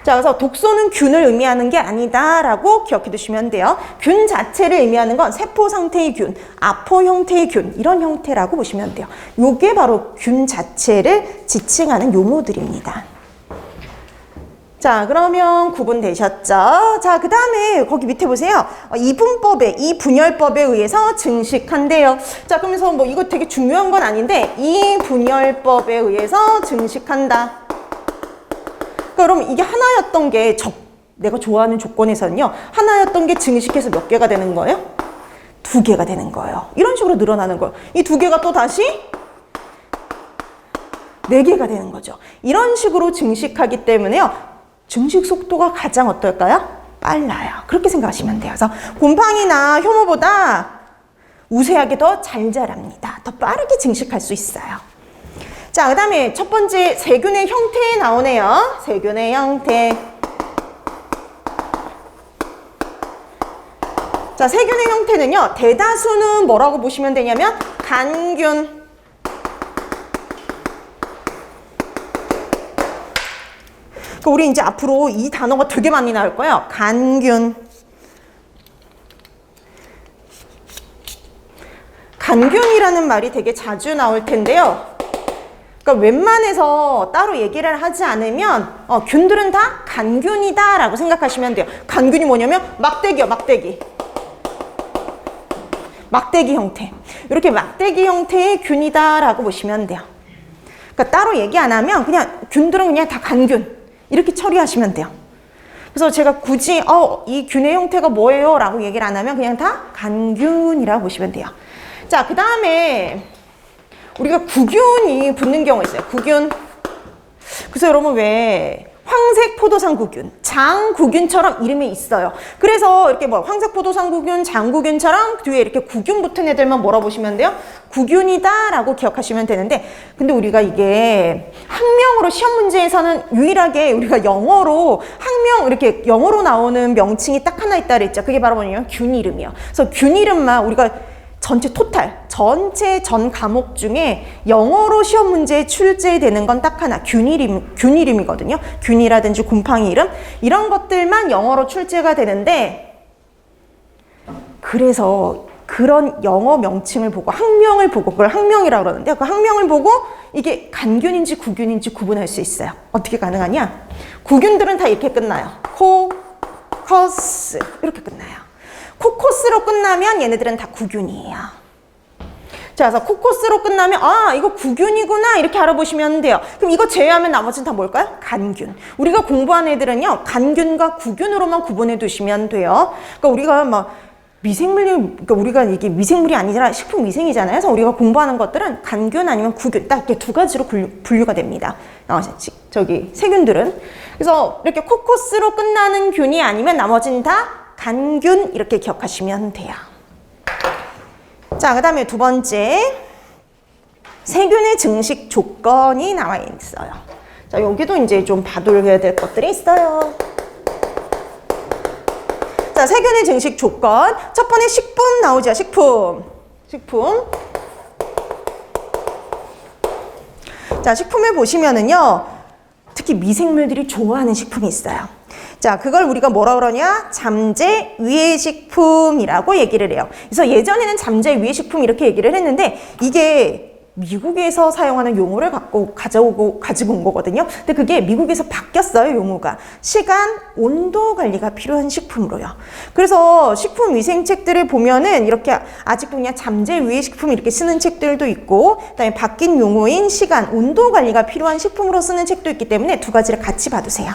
자, 그래서 독소는 균을 의미하는 게 아니다라고 기억해 두시면 돼요. 균 자체를 의미하는 건 세포 상태의 균, 아포 형태의 균, 이런 형태라고 보시면 돼요. 요게 바로 균 자체를 지칭하는 용어들입니다. 자, 그러면 구분되셨죠? 자, 그 다음에 거기 밑에 보세요. 이 분열법에 의해서 증식한대요. 자, 그러면서 뭐 이거 되게 중요한 건 아닌데, 이 분열법에 의해서 증식한다. 그러니까 여러분, 이게 하나였던 게 내가 좋아하는 조건에서는요, 하나였던 게 증식해서 몇 개가 되는 거예요? 2개가 되는 거예요. 이런 식으로 늘어나는 거예요. 이 2개가 또 다시 4개가 되는 거죠. 이런 식으로 증식하기 때문에요, 증식 속도가 가장 어떨까요? 빨라요. 그렇게 생각하시면 돼요. 그래서 곰팡이나 효모보다 우세하게 더 잘 자랍니다. 더 빠르게 증식할 수 있어요. 자, 그 다음에 첫 번째 세균의 형태 나오네요. 세균의 형태. 자, 세균의 형태는요, 대다수는 뭐라고 보시면 되냐면 간균. 우리 이제 앞으로 이 단어가 되게 많이 나올 거예요. 간균. 간균이라는 말이 되게 자주 나올 텐데요. 그러니까 웬만해서 따로 얘기를 하지 않으면 균들은 다 간균이다 라고 생각하시면 돼요. 간균이 뭐냐면 막대기요, 막대기. 막대기 형태. 이렇게 막대기 형태의 균이다 라고 보시면 돼요. 그러니까 따로 얘기 안 하면 그냥 균들은 그냥 다 간균 이렇게 처리하시면 돼요. 그래서 제가 굳이 이 균의 형태가 뭐예요? 라고 얘기를 안 하면 그냥 다 간균이라고 보시면 돼요. 자, 그 다음에 우리가 구균이 붙는 경우가 있어요. 구균. 그래서 여러분 왜 황색 포도상 구균, 장구균처럼 이름이 있어요. 그래서 이렇게 뭐 황색 포도상 구균, 장구균처럼 뒤에 이렇게 구균 붙은 애들만 뭐라 보시면 돼요? 구균이다 라고 기억하시면 되는데, 근데 우리가 이게 학명으로 시험 문제에서는 유일하게 우리가 영어로 학명 이렇게 영어로 나오는 명칭이 딱 하나 있다 그랬죠. 그게 바로 뭐냐면 균 이름이에요. 그래서 균 이름만 우리가 전체 토탈, 전체 전 과목 중에 영어로 시험 문제에 출제되는 건 딱 하나, 균 이름이거든요. 균이라든지 곰팡이 이름, 이런 것들만 영어로 출제가 되는데, 그래서 그런 영어 명칭을 보고 학명을 보고, 그걸 학명이라고 그러는데, 그 학명을 보고 이게 간균인지 구균인지 구분할 수 있어요. 어떻게 가능하냐? 구균들은 다 이렇게 끝나요. 코, 커스 이렇게 끝나요. 코코스로 끝나면 얘네들은 다 구균이에요. 자, 그래서 코코스로 끝나면 이거 구균이구나 이렇게 알아보시면 돼요. 그럼 이거 제외하면 나머지는 다 뭘까요? 간균. 우리가 공부한 애들은요, 간균과 구균으로만 구분해 두시면 돼요. 그러니까 우리가 막 그러니까 우리가 이게 미생물이 아니라 식품 위생이잖아요. 그래서 우리가 공부하는 것들은 간균 아니면 구균 딱 이렇게 두 가지로 분류가 됩니다. 세균들은. 그래서 이렇게 코코스로 끝나는 균이 아니면 나머지는 다 간균 이렇게 기억하시면 돼요. 자, 그 다음에 두 번째 세균의 증식 조건이 나와 있어요. 자, 여기도 이제 좀 봐둬야 될 것들이 있어요. 자, 세균의 증식 조건. 첫 번째 식품 나오죠. 식품. 자, 식품을 보시면은요, 특히 미생물들이 좋아하는 식품이 있어요. 자, 그걸 우리가 뭐라 그러냐? 잠재 위해식품이라고 얘기를 해요. 그래서 예전에는 잠재 위해식품 이렇게 얘기를 했는데, 이게 미국에서 사용하는 용어를 가지고 온 거거든요. 근데 그게 미국에서 바뀌었어요, 용어가. 시간, 온도 관리가 필요한 식품으로요. 그래서 식품 위생 책들을 보면은 이렇게 아직도 그냥 잠재 위해식품 이렇게 쓰는 책들도 있고, 그다음에 바뀐 용어인 시간, 온도 관리가 필요한 식품으로 쓰는 책도 있기 때문에 두 가지를 같이 봐두세요.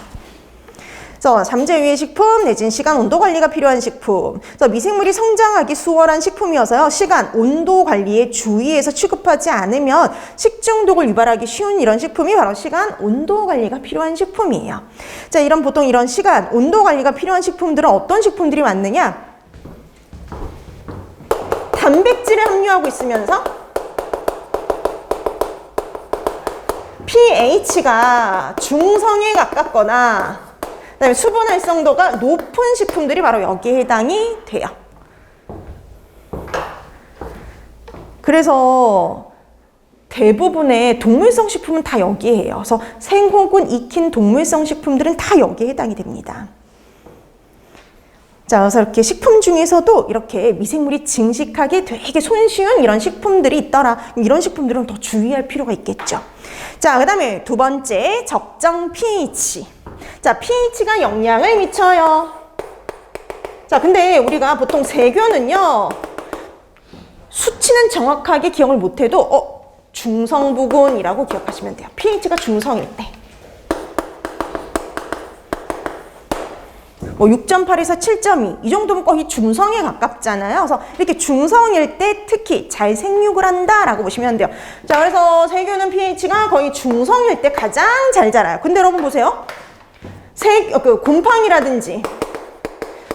그래서 잠재 위해식품 내지는 시간 온도 관리가 필요한 식품. 그래서 미생물이 성장하기 수월한 식품이어서요, 시간 온도 관리에 주의해서 취급하지 않으면 식중독을 유발하기 쉬운 이런 식품이 바로 시간 온도 관리가 필요한 식품이에요. 자, 보통 이런 시간 온도 관리가 필요한 식품들은 어떤 식품들이 많느냐? 단백질에 함유하고 있으면서 pH가 중성에 가깝거나 그다음에 수분 활성도가 높은 식품들이 바로 여기에 해당이 돼요. 그래서 대부분의 동물성 식품은 다 여기에 해요. 그래서 생 혹은 익힌 동물성 식품들은 다 여기에 해당이 됩니다. 자, 그래서 이렇게 식품 중에서도 이렇게 미생물이 증식하기 되게 손쉬운 이런 식품들이 있더라. 이런 식품들은 더 주의할 필요가 있겠죠. 자, 그 다음에 두 번째, 적정 pH. 자, pH가 영향을 미쳐요. 자, 근데 우리가 보통 세균은요, 수치는 정확하게 기억을 못해도 중성부군이라고 기억하시면 돼요. pH가 중성일 때. 6.8에서 7.2 이 정도면 거의 중성에 가깝잖아요. 그래서 이렇게 중성일 때 특히 잘 생육을 한다라고 보시면 돼요. 자, 그래서 세균은 pH가 거의 중성일 때 가장 잘 자라요. 근데 여러분 보세요. 곰팡이라든지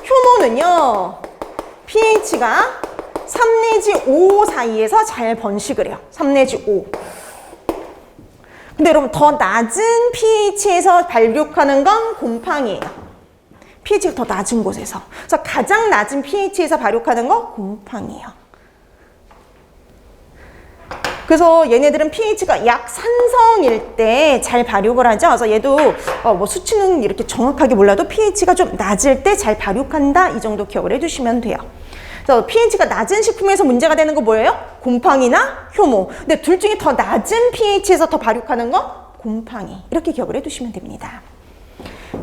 효모는요, pH가 3 내지 5 사이에서 잘 번식을 해요. 3 내지 5. 근데 여러분 더 낮은 pH에서 발육하는 건 곰팡이에요. pH가 더 낮은 곳에서. 그래서 가장 낮은 pH에서 발육하는 건 곰팡이에요. 그래서 얘네들은 pH가 약산성일 때 잘 발육을 하죠. 그래서 얘도 뭐 수치는 이렇게 정확하게 몰라도 pH가 좀 낮을 때 잘 발육한다. 이 정도 기억을 해두시면 돼요. 그래서 pH가 낮은 식품에서 문제가 되는 거 뭐예요? 곰팡이나 효모. 근데 둘 중에 더 낮은 pH에서 더 발육하는 거 곰팡이. 이렇게 기억을 해두시면 됩니다.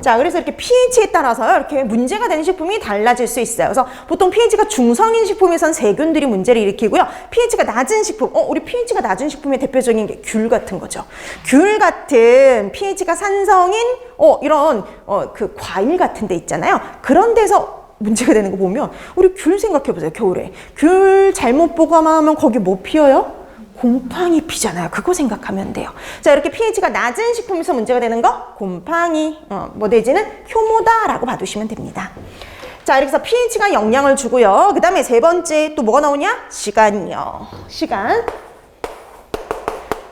자, 그래서 이렇게 pH에 따라서요, 이렇게 문제가 되는 식품이 달라질 수 있어요. 그래서 보통 pH가 중성인 식품에선 세균들이 문제를 일으키고요. pH가 낮은 식품, 우리 pH가 낮은 식품의 대표적인 게 귤 같은 거죠. 귤 같은 pH가 산성인, 이런, 그 과일 같은 데 있잖아요. 그런 데서 문제가 되는 거 보면, 우리 귤 생각해 보세요, 겨울에. 귤 잘못 보관하면 거기 뭐 피어요? 곰팡이 피잖아요. 그거 생각하면 돼요. 자, 이렇게 pH가 낮은 식품에서 문제가 되는 거 곰팡이, 내지는 효모다라고 봐두시면 됩니다. 자, 이렇게 해서 pH가 영향을 주고요. 그 다음에 세 번째 또 뭐가 나오냐? 시간이요. 시간.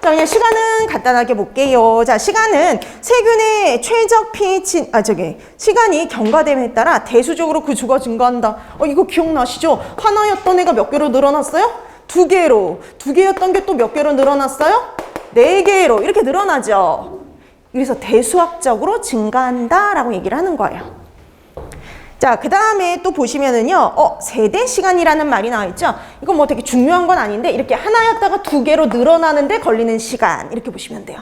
자, 그냥 시간은 간단하게 볼게요. 자, 시간은 세균의 최적 pH, 시간이 경과됨에 따라 대수적으로 그 수가 증가한다. 이거 기억나시죠? 하나였던 애가 몇 개로 늘어났어요? 2개로. 2개였던 게 또 몇 개로 늘어났어요? 4개로. 이렇게 늘어나죠. 그래서 대수학적으로 증가한다라고 얘기를 하는 거예요. 자, 그 다음에 또 보시면은요, 세대 시간이라는 말이 나와 있죠? 이건 뭐 되게 중요한 건 아닌데, 이렇게 하나였다가 2개로 늘어나는데 걸리는 시간. 이렇게 보시면 돼요.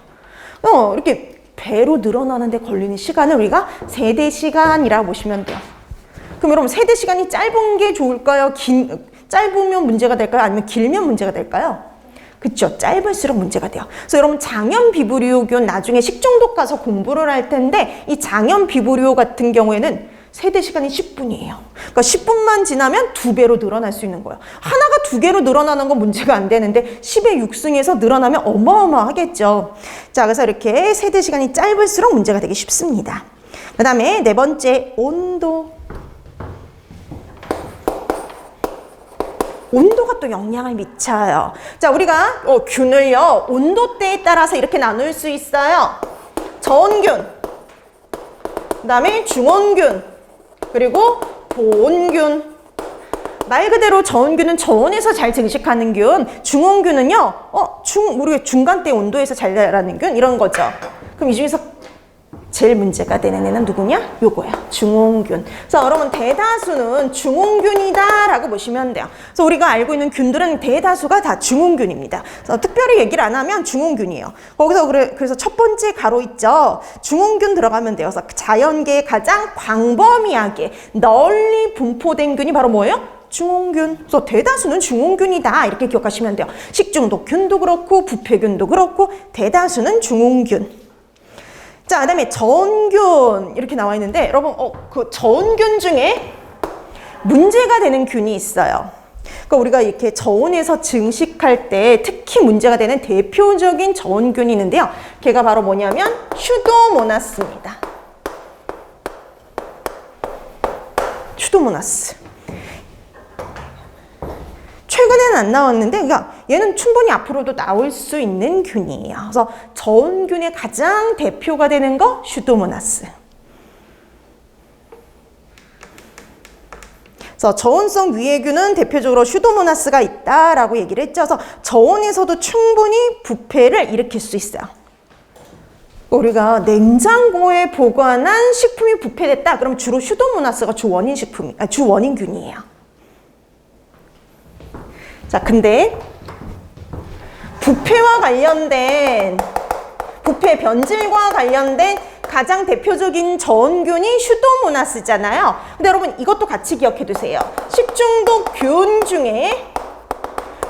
이렇게 배로 늘어나는데 걸리는 시간을 우리가 세대 시간이라고 보시면 돼요. 그럼 여러분, 세대 시간이 짧은 게 좋을까요? 짧으면 문제가 될까요? 아니면 길면 문제가 될까요? 그쵸, 짧을수록 문제가 돼요. 그래서 여러분 장염 비브리오균 나중에 식중독 가서 공부를 할 텐데 이 장염 비브리오 같은 경우에는 세대 시간이 10분이에요. 그러니까 10분만 지나면 2배로 늘어날 수 있는 거예요. 하나가 2개로 늘어나는 건 문제가 안 되는데 10의 6승에서 늘어나면 어마어마하겠죠. 자, 그래서 이렇게 세대 시간이 짧을수록 문제가 되기 쉽습니다. 그 다음에 네 번째, 온도. 온도가 또 영향을 미쳐요. 자, 우리가 균을요, 온도대에 따라서 이렇게 나눌 수 있어요. 저온균, 그 다음에 중온균, 그리고 고온균. 말 그대로 저온균은 저온에서 잘 증식하는 균, 중온균은요, 우리가 중간대 온도에서 잘 자라는 균, 이런 거죠. 그럼 이 중에서 제일 문제가 되는 애는 누구냐? 요거야. 중온균. 그래서 여러분 대다수는 중온균이다 라고 보시면 돼요. 그래서 우리가 알고 있는 균들은 대다수가 다 중온균입니다. 그래서 특별히 얘기를 안 하면 중온균이에요. 거기서 그래서 첫 번째 가로 있죠. 중온균 들어가면 돼요. 그래서 자연계에 가장 광범위하게 널리 분포된 균이 바로 뭐예요? 중온균. 그래서 대다수는 중온균이다 이렇게 기억하시면 돼요. 식중독균도 그렇고 부패균도 그렇고 대다수는 중온균. 자, 그 다음에 저온균 이렇게 나와 있는데 여러분 그 저온균 중에 문제가 되는 균이 있어요. 그러니까 우리가 이렇게 저온에서 증식할 때 특히 문제가 되는 대표적인 저온균이 있는데요. 걔가 바로 뭐냐면 슈도모나스입니다. 슈도모나스. 최근에는 안 나왔는데 그러니까 얘는 충분히 앞으로도 나올 수 있는 균이에요. 그래서 저온균의 가장 대표가 되는 거 슈도모나스. 그래서 저온성 유해균은 대표적으로 슈도모나스가 있다라고 얘기를 했죠. 그래서 저온에서도 충분히 부패를 일으킬 수 있어요. 우리가 냉장고에 보관한 식품이 부패됐다. 그럼 주로 슈도모나스가 주원인균이에요. 자, 근데 부패와 관련된 부패 변질과 관련된 가장 대표적인 저온균이 슈도모나스잖아요. 근데 여러분 이것도 같이 기억해 두세요. 식중독 균 중에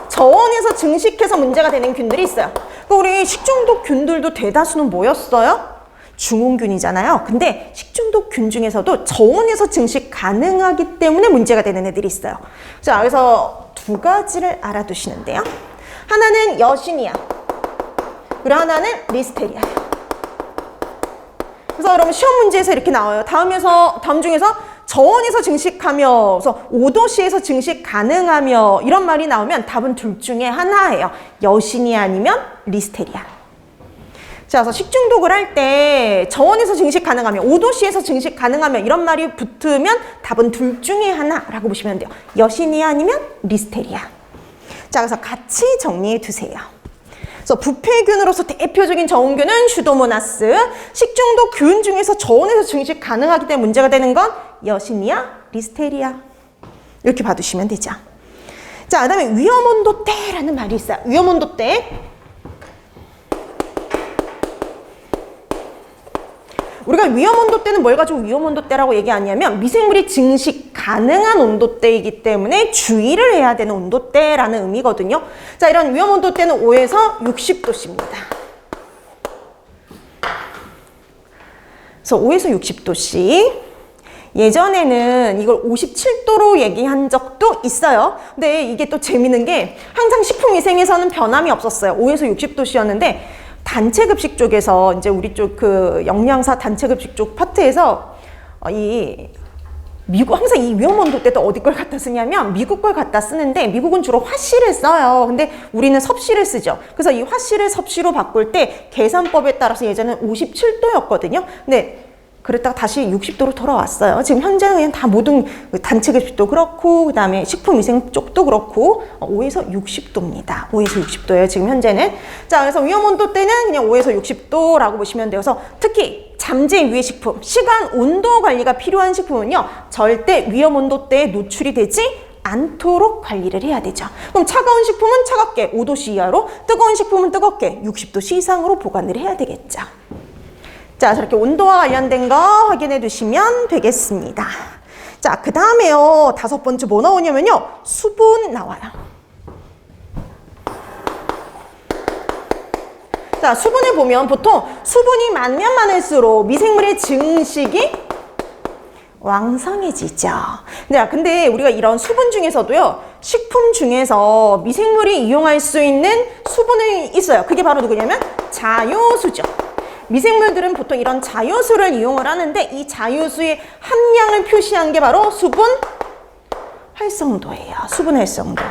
저온에서 증식해서 문제가 되는 균들이 있어요. 그러니까 우리 식중독 균들도 대다수는 뭐였어요? 중온균이잖아요. 근데 식중독 균 중에서도 저온에서 증식 가능하기 때문에 문제가 되는 애들이 있어요. 자, 그래서 두 가지를 알아두시는데요. 하나는 여신이야. 그리고 하나는 리스테리아야. 그래서 여러분 시험 문제에서 이렇게 나와요. 다음 중에서 저온에서 증식하며, 그래서 5도씨에서 증식 가능하며 이런 말이 나오면 답은 둘 중에 하나예요. 여신이 아니면 리스테리아. 자, 그래서 식중독을 할 때 저온에서 증식 가능하며 5도씨에서 증식 가능하며 이런 말이 붙으면 답은 둘 중에 하나라고 보시면 돼요. 여신이 아니면 리스테리아. 자, 그래서 같이 정리해 두세요. 그래서 부패균으로서 대표적인 저온균은 슈도모나스. 식중독 균 중에서 저온에서 증식 가능하기 때문에 문제가 되는 건 여신이야, 리스테리아. 이렇게 봐두시면 되죠. 자, 그 다음에 위험온도대라는 말이 있어요. 위험온도대. 우리가 위험온도대는 뭘 가지고 위험온도대라고 얘기하냐면 미생물이 증식 가능한 온도대이기 때문에 주의를 해야 되는 온도대라는 의미거든요. 자, 이런 위험온도대는 5에서 60도씨입니다. 그래서 5에서 60도씨. 예전에는 이걸 57도로 얘기한 적도 있어요. 근데 이게 또 재밌는 게 항상 식품위생에서는 변함이 없었어요. 5에서 60도씨였는데 단체급식 쪽에서 이제 우리 쪽 그 영양사 단체급식 쪽 파트에서 미국 항상 이 위험온도 때도 어디 걸 갖다 쓰냐면 미국 걸 갖다 쓰는데 미국은 주로 화씨를 써요. 근데 우리는 섭씨를 쓰죠. 그래서 이 화씨를 섭씨로 바꿀 때 계산법에 따라서 예전에는 57도였거든요. 근데 그랬다가 다시 60도로 돌아왔어요. 지금 현재는 그냥 다 모든 단체급식도 그렇고 그다음에 식품위생 쪽도 그렇고 5에서 60도입니다. 5에서 60도예요. 지금 현재는. 자, 그래서 위험온도 때는 그냥 5에서 60도라고 보시면 돼요. 그래서 특히 잠재 유해 식품, 시간 온도 관리가 필요한 식품은요. 절대 위험온도 때에 노출이 되지 않도록 관리를 해야 되죠. 그럼 차가운 식품은 차갑게 5도씨 이하로, 뜨거운 식품은 뜨겁게 60도씨 이상으로 보관을 해야 되겠죠. 자, 저렇게 온도와 관련된 거 확인해 두시면 되겠습니다. 자, 그 다음에요. 5번째 뭐 나오냐면요. 수분 나와요. 자, 수분을 보면 보통 수분이 많으면 많을수록 미생물의 증식이 왕성해지죠. 자, 근데 우리가 이런 수분 중에서도요. 식품 중에서 미생물이 이용할 수 있는 수분이 있어요. 그게 바로 누구냐면 자효수죠. 미생물들은 보통 이런 자효수를 이용을 하는데 이 자효수의 함량을 표시한 게 바로 수분 활성도예요. 수분 활성도.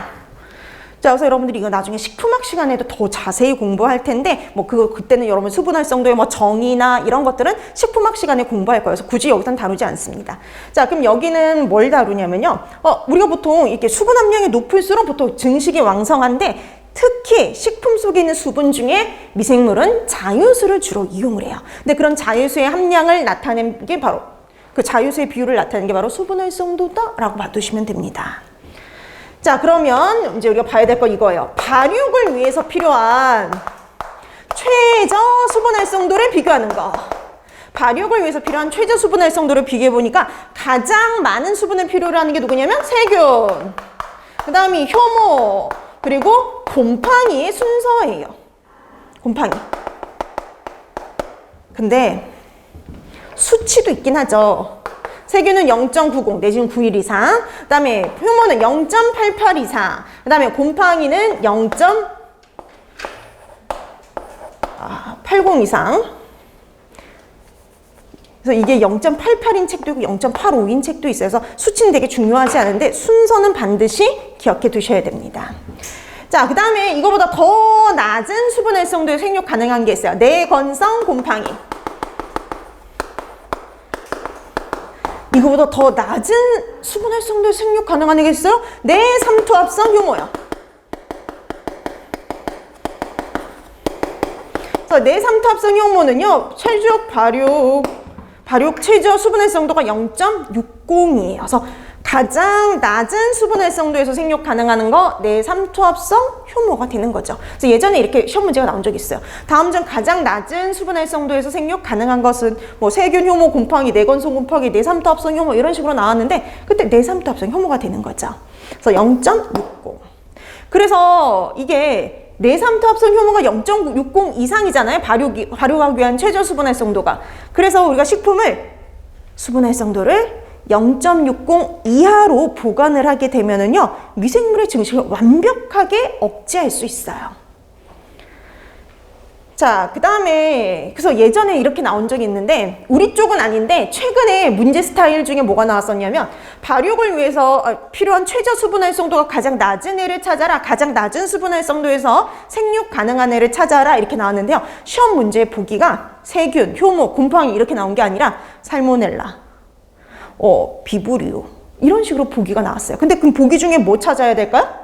자, 그래서 여러분들이 이거 나중에 식품학 시간에도 더 자세히 공부할 텐데 뭐 그때는 여러분 수분 활성도의 뭐 정의나 이런 것들은 식품학 시간에 공부할 거여서 굳이 여기서는 다루지 않습니다. 자, 그럼 여기는 뭘 다루냐면요. 우리가 보통 이렇게 수분 함량이 높을수록 보통 증식이 왕성한데 특히 식품 속에 있는 수분 중에 미생물은 자효수를 주로 이용을 해요. 근데 그런 자효수의 함량을 나타내는 게 바로 그 자효수의 비율을 나타내는 게 바로 수분 활성도다라고 봐두시면 됩니다. 자, 그러면 이제 우리가 봐야 될 건 이거예요. 발육을 위해서 필요한 최저 수분 활성도를 비교하는 거. 발육을 위해서 필요한 최저 수분 활성도를 비교해 보니까 가장 많은 수분을 필요로 하는 게 누구냐면 세균, 그 다음이 효모, 그리고 곰팡이의 순서예요. 곰팡이. 근데 수치도 있긴 하죠. 세균은 0.90 내지는 9일 이상, 그 다음에 효모는 0.88 이상, 그 다음에 곰팡이는 0.80 이상. 그래서 이게 0.88인 책도 있고 0.85인 책도 있어요. 그래서 수치는 되게 중요하지 않은데 순서는 반드시 기억해 두셔야 됩니다. 자, 그 다음에 이거보다 더 낮은 수분 활성도에 생육 가능한 게 있어요. 내건성 곰팡이. 이거보다 더 낮은 수분 활성도에 생육 가능한 게 있어요. 내삼투압성 효모요. 그래서 내삼투압성 효모는요. 최적 발육 최저 수분 활성도가 0.60이에요. 그래서 가장 낮은 수분 활성도에서 생육 가능한 거 내삼투압성 효모가 되는 거죠. 그래서 예전에 이렇게 시험 문제가 나온 적이 있어요. 다음 중 가장 낮은 수분 활성도에서 생육 가능한 것은 뭐 세균 효모, 곰팡이, 내건성 곰팡이, 내삼투압성 효모 이런 식으로 나왔는데 그때 내삼투압성 효모가 되는 거죠. 그래서 0.60. 그래서 이게 내삼투압성 효모가 0.60 이상이잖아요. 발육하기 위한 최저 수분 활성도가. 그래서 우리가 식품을 수분 활성도를 0.60 이하로 보관을 하게 되면은요, 미생물의 증식을 완벽하게 억제할 수 있어요. 자, 그 다음에 그래서 예전에 이렇게 나온 적이 있는데 우리 쪽은 아닌데 최근에 문제 스타일 중에 뭐가 나왔었냐면 발육을 위해서 필요한 최저 수분 활성도가 가장 낮은 애를 찾아라. 가장 낮은 수분 활성도에서 생육 가능한 애를 찾아라. 이렇게 나왔는데요. 시험 문제 보기가 세균, 효모, 곰팡이 이렇게 나온 게 아니라 살모넬라, 비브리오 이런 식으로 보기가 나왔어요. 근데 그 보기 중에 뭐 찾아야 될까요?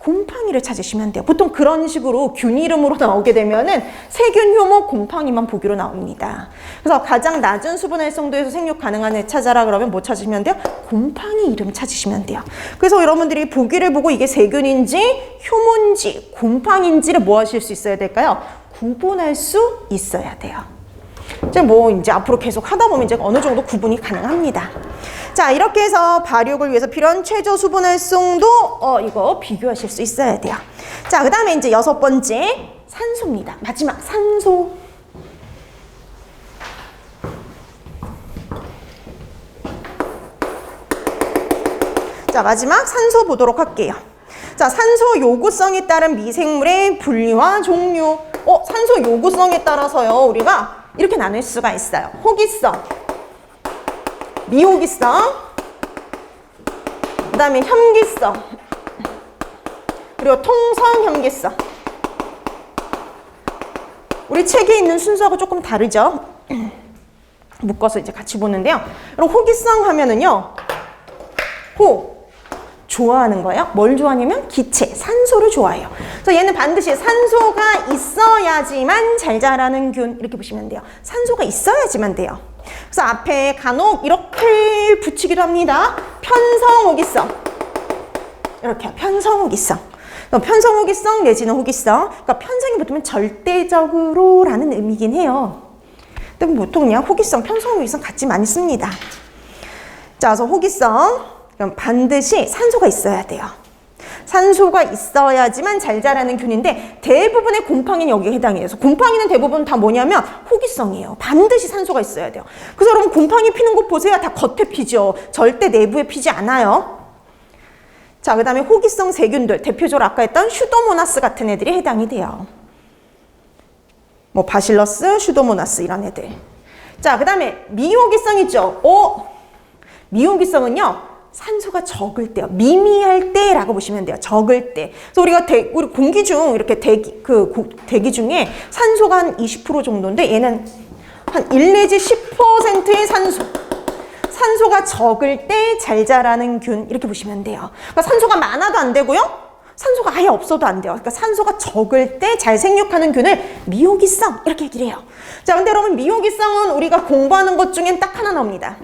곰팡이를 찾으시면 돼요. 보통 그런 식으로 균 이름으로 나오게 되면은 세균, 효모, 곰팡이만 보기로 나옵니다. 그래서 가장 낮은 수분 활성도에서 생육 가능한 애 찾아라 그러면 뭐 찾으시면 돼요? 곰팡이 이름 찾으시면 돼요. 그래서 여러분들이 보기를 보고 이게 세균인지 효모인지 곰팡이인지를 뭐 하실 수 있어야 될까요? 구분할 수 있어야 돼요. 이제 앞으로 계속 하다 보면 이제 어느 정도 구분이 가능합니다. 자, 이렇게 해서 발육을 위해서 필요한 최저 수분 활성도 이거 비교하실 수 있어야 돼요. 자, 그 다음에 이제 6번째 산소입니다. 마지막 산소. 자, 마지막 산소 보도록 할게요. 자, 산소 요구성에 따른 미생물의 분류와 종류. 산소 요구성에 따라서요, 우리가 이렇게 나눌 수가 있어요. 호기성, 미호기성, 그 다음에 혐기성, 그리고 통성혐기성. 우리 책에 있는 순서하고 조금 다르죠? 묶어서 이제 같이 보는데요. 그럼 호기성 하면은요, 좋아하는 거예요. 뭘 좋아하냐면 기체, 산소를 좋아해요. 그래서 얘는 반드시 산소가 있어야지만 잘 자라는 균 이렇게 보시면 돼요. 산소가 있어야지만 돼요. 그래서 앞에 간혹 이렇게 붙이기도 합니다. 편성호기성. 이렇게 편성호기성. 편성호기성 내지는 호기성. 그러니까 편성이 붙으면 절대적으로 라는 의미긴 해요. 근데 보통 그냥 호기성, 편성호기성 같이 많이 씁니다. 자, 그래서 호기성. 그럼 반드시 산소가 있어야 돼요. 산소가 있어야지만 잘 자라는 균인데 대부분의 곰팡이는 여기에 해당해요. 그래서 곰팡이는 대부분 다 뭐냐면 호기성이에요. 반드시 산소가 있어야 돼요. 그래서 여러분 곰팡이 피는 곳 보세요. 다 겉에 피죠. 절대 내부에 피지 않아요. 자, 그 다음에 호기성 세균들. 대표적으로 아까 했던 슈도모나스 같은 애들이 해당이 돼요. 뭐 바실러스, 슈도모나스 이런 애들. 자, 그 다음에 미호기성 있죠. 미호기성은요. 산소가 적을 때요. 미미할 때라고 보시면 돼요. 적을 때. 그래서 우리가 우리 공기 중 이렇게 대기 중에 산소가 한 20% 정도인데 얘는 한 1 내지 10%의 산소가 적을 때 잘 자라는 균 이렇게 보시면 돼요. 그러니까 산소가 많아도 안 되고요. 산소가 아예 없어도 안 돼요. 그러니까 산소가 적을 때 잘 생육하는 균을 미호기성 이렇게 얘기를 해요. 자, 근데 여러분 미호기성은 우리가 공부하는 것 중엔 딱 하나 나옵니다.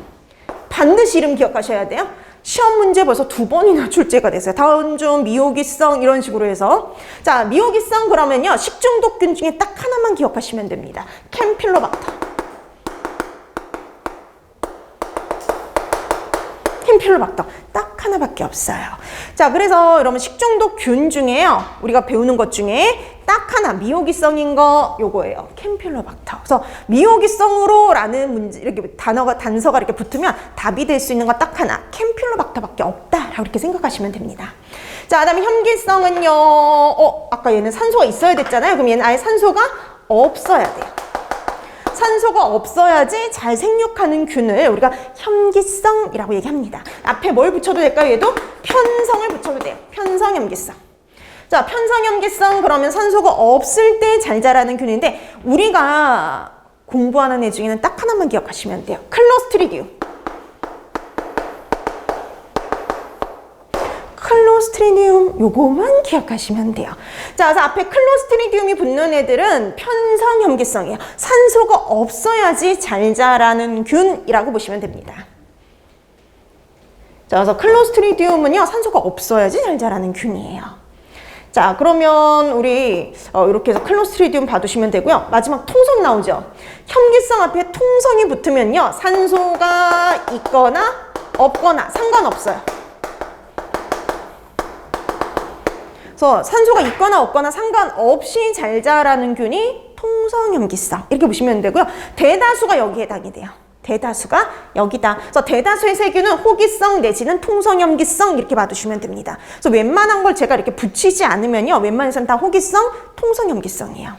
반드시 이름 기억하셔야 돼요. 시험 문제 벌써 2번이나 출제가 됐어요. 다운종, 미호기성 이런 식으로 해서. 자, 미호기성 그러면요. 식중독균 중에 딱 하나만 기억하시면 됩니다. 캠필로박터. 캠필로박터. 딱 하나밖에 없어요. 자, 그래서 여러분 식중독균 중에요. 우리가 배우는 것 중에 딱 하나 미호기성인 거 요거예요. 캠필로박터. 그래서 미호기성으로 라는 문제 이렇게 단서가 이렇게 붙으면 답이 될 수 있는 거 딱 하나. 캠필로박터밖에 없다라고 이렇게 생각하시면 됩니다. 자, 그다음에 혐기성은요. 아까 얘는 산소가 있어야 됐잖아요. 그럼 얘는 아예 산소가 없어야 돼요. 산소가 없어야지 잘 생육하는 균을 우리가 혐기성이라고 얘기합니다. 앞에 뭘 붙여도 될까요? 얘도 편성을 붙여도 돼요. 편성혐기성. 자, 편성혐기성 그러면 산소가 없을 때 잘 자라는 균인데 우리가 공부하는 애 중에는 딱 하나만 기억하시면 돼요. 클로스트리디움. 클로스트리디움 요거만 기억하시면 돼요. 자, 그래서 앞에 클로스트리디움이 붙는 애들은 편성혐기성이에요. 산소가 없어야지 잘 자라는 균이라고 보시면 됩니다. 자, 그래서 클로스트리디움은요 산소가 없어야지 잘 자라는 균이에요. 자, 그러면 우리 이렇게 해서 클로스트리디움 봐두시면 되고요. 마지막 통성 나오죠. 혐기성 앞에 통성이 붙으면요 산소가 있거나 없거나 상관없어요. 그래서 산소가 있거나 없거나 상관없이 잘 자라는 균이 통성혐기성 이렇게 보시면 되고요. 대다수가 여기에 해당이 돼요. 대다수가 여기다. 그래서 대다수의 세균은 호기성 내지는 통성혐기성 이렇게 봐두시면 됩니다. 그래서 웬만한 걸 제가 이렇게 붙이지 않으면요. 웬만해서는 다 호기성, 통성혐기성이에요.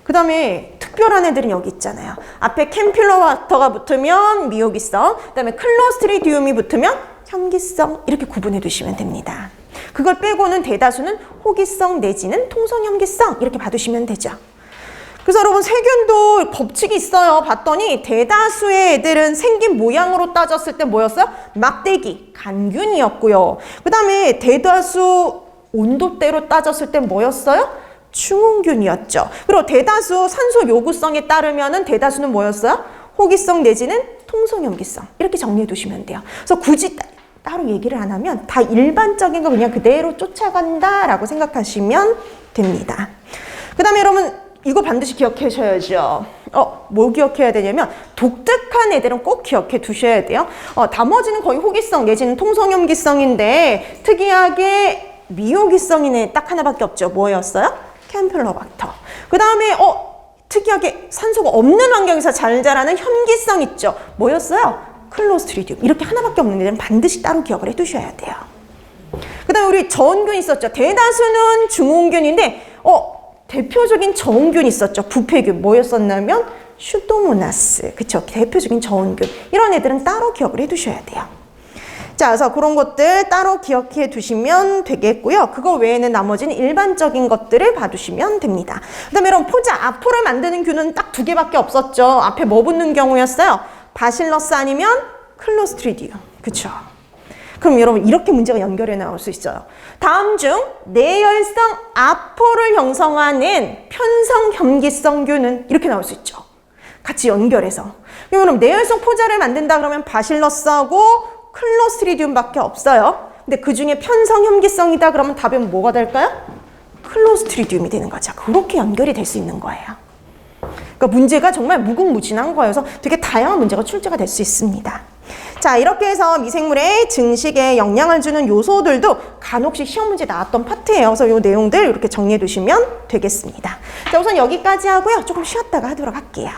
그 다음에 특별한 애들은 여기 있잖아요. 앞에 캠필로바터가 붙으면 미오기성, 그 다음에 클로스트리디움이 붙으면 현기성, 이렇게 구분해 두시면 됩니다. 그걸 빼고는 대다수는 호기성 내지는 통성현기성, 이렇게 봐두시면 되죠. 그래서 여러분 세균도 법칙이 있어요. 봤더니 대다수의 애들은 생긴 모양으로 따졌을 때 뭐였어요? 막대기, 간균이었고요. 그 다음에 대다수 온도대로 따졌을 때 뭐였어요? 충운균이었죠. 그리고 대다수 산소 요구성에 따르면은 대다수는 뭐였어요? 호기성 내지는 통성염기성, 이렇게 정리해 두시면 돼요. 그래서 굳이 따로 얘기를 안 하면 다 일반적인 거 그냥 그대로 쫓아간다라고 생각하시면 됩니다. 그 다음에 여러분 이거 반드시 기억하셔야죠. 뭘 기억해야 되냐면 독특한 애들은 꼭 기억해 두셔야 돼요. 나머지는 거의 호기성 내지는 통성염기성인데 특이하게 미호기성인 애 딱 하나밖에 없죠. 뭐였어요? 캠필로박터. 그 다음에 특이하게 산소가 없는 환경에서 잘 자라는 현기성 있죠. 뭐였어요? 클로스트리디움. 이렇게 하나밖에 없는 애들은 반드시 따로 기억을 해 두셔야 돼요. 그 다음에 우리 저온균 있었죠. 대다수는 중온균인데 대표적인 저온균 있었죠. 부패균. 뭐였었냐면 슈도모나스. 그쵸? 대표적인 저온균. 이런 애들은 따로 기억을 해 두셔야 돼요. 자, 그래서 그런 것들 따로 기억해 두시면 되겠고요. 그거 외에는 나머지는 일반적인 것들을 봐두시면 됩니다. 그 다음에 여러분 포자, 아포를 만드는 균은 딱 2개밖에 없었죠. 앞에 뭐 붙는 경우였어요? 바실러스 아니면 클로스트리디움. 그쵸? 그럼 여러분 이렇게 문제가 연결해 나올 수 있어요. 다음 중 내열성 아포를 형성하는 편성염기성균은 이렇게 나올 수 있죠. 같이 연결해서. 그럼 내열성 포자를 만든다 그러면 바실러스하고 클로스트리디움밖에 없어요. 근데 그 중에 편성염기성이다 그러면 답은 뭐가 될까요? 클로스트리디움이 되는 거죠. 그렇게 연결이 될 수 있는 거예요. 그러니까 문제가 정말 무궁무진한 거여서 되게 다양한 문제가 출제가 될 수 있습니다. 자, 이렇게 해서 미생물의 증식에 영향을 주는 요소들도 간혹씩 시험 문제 나왔던 파트예요. 그래서 이 내용들 이렇게 정리해 두시면 되겠습니다. 자, 우선 여기까지 하고요. 조금 쉬었다가 하도록 할게요.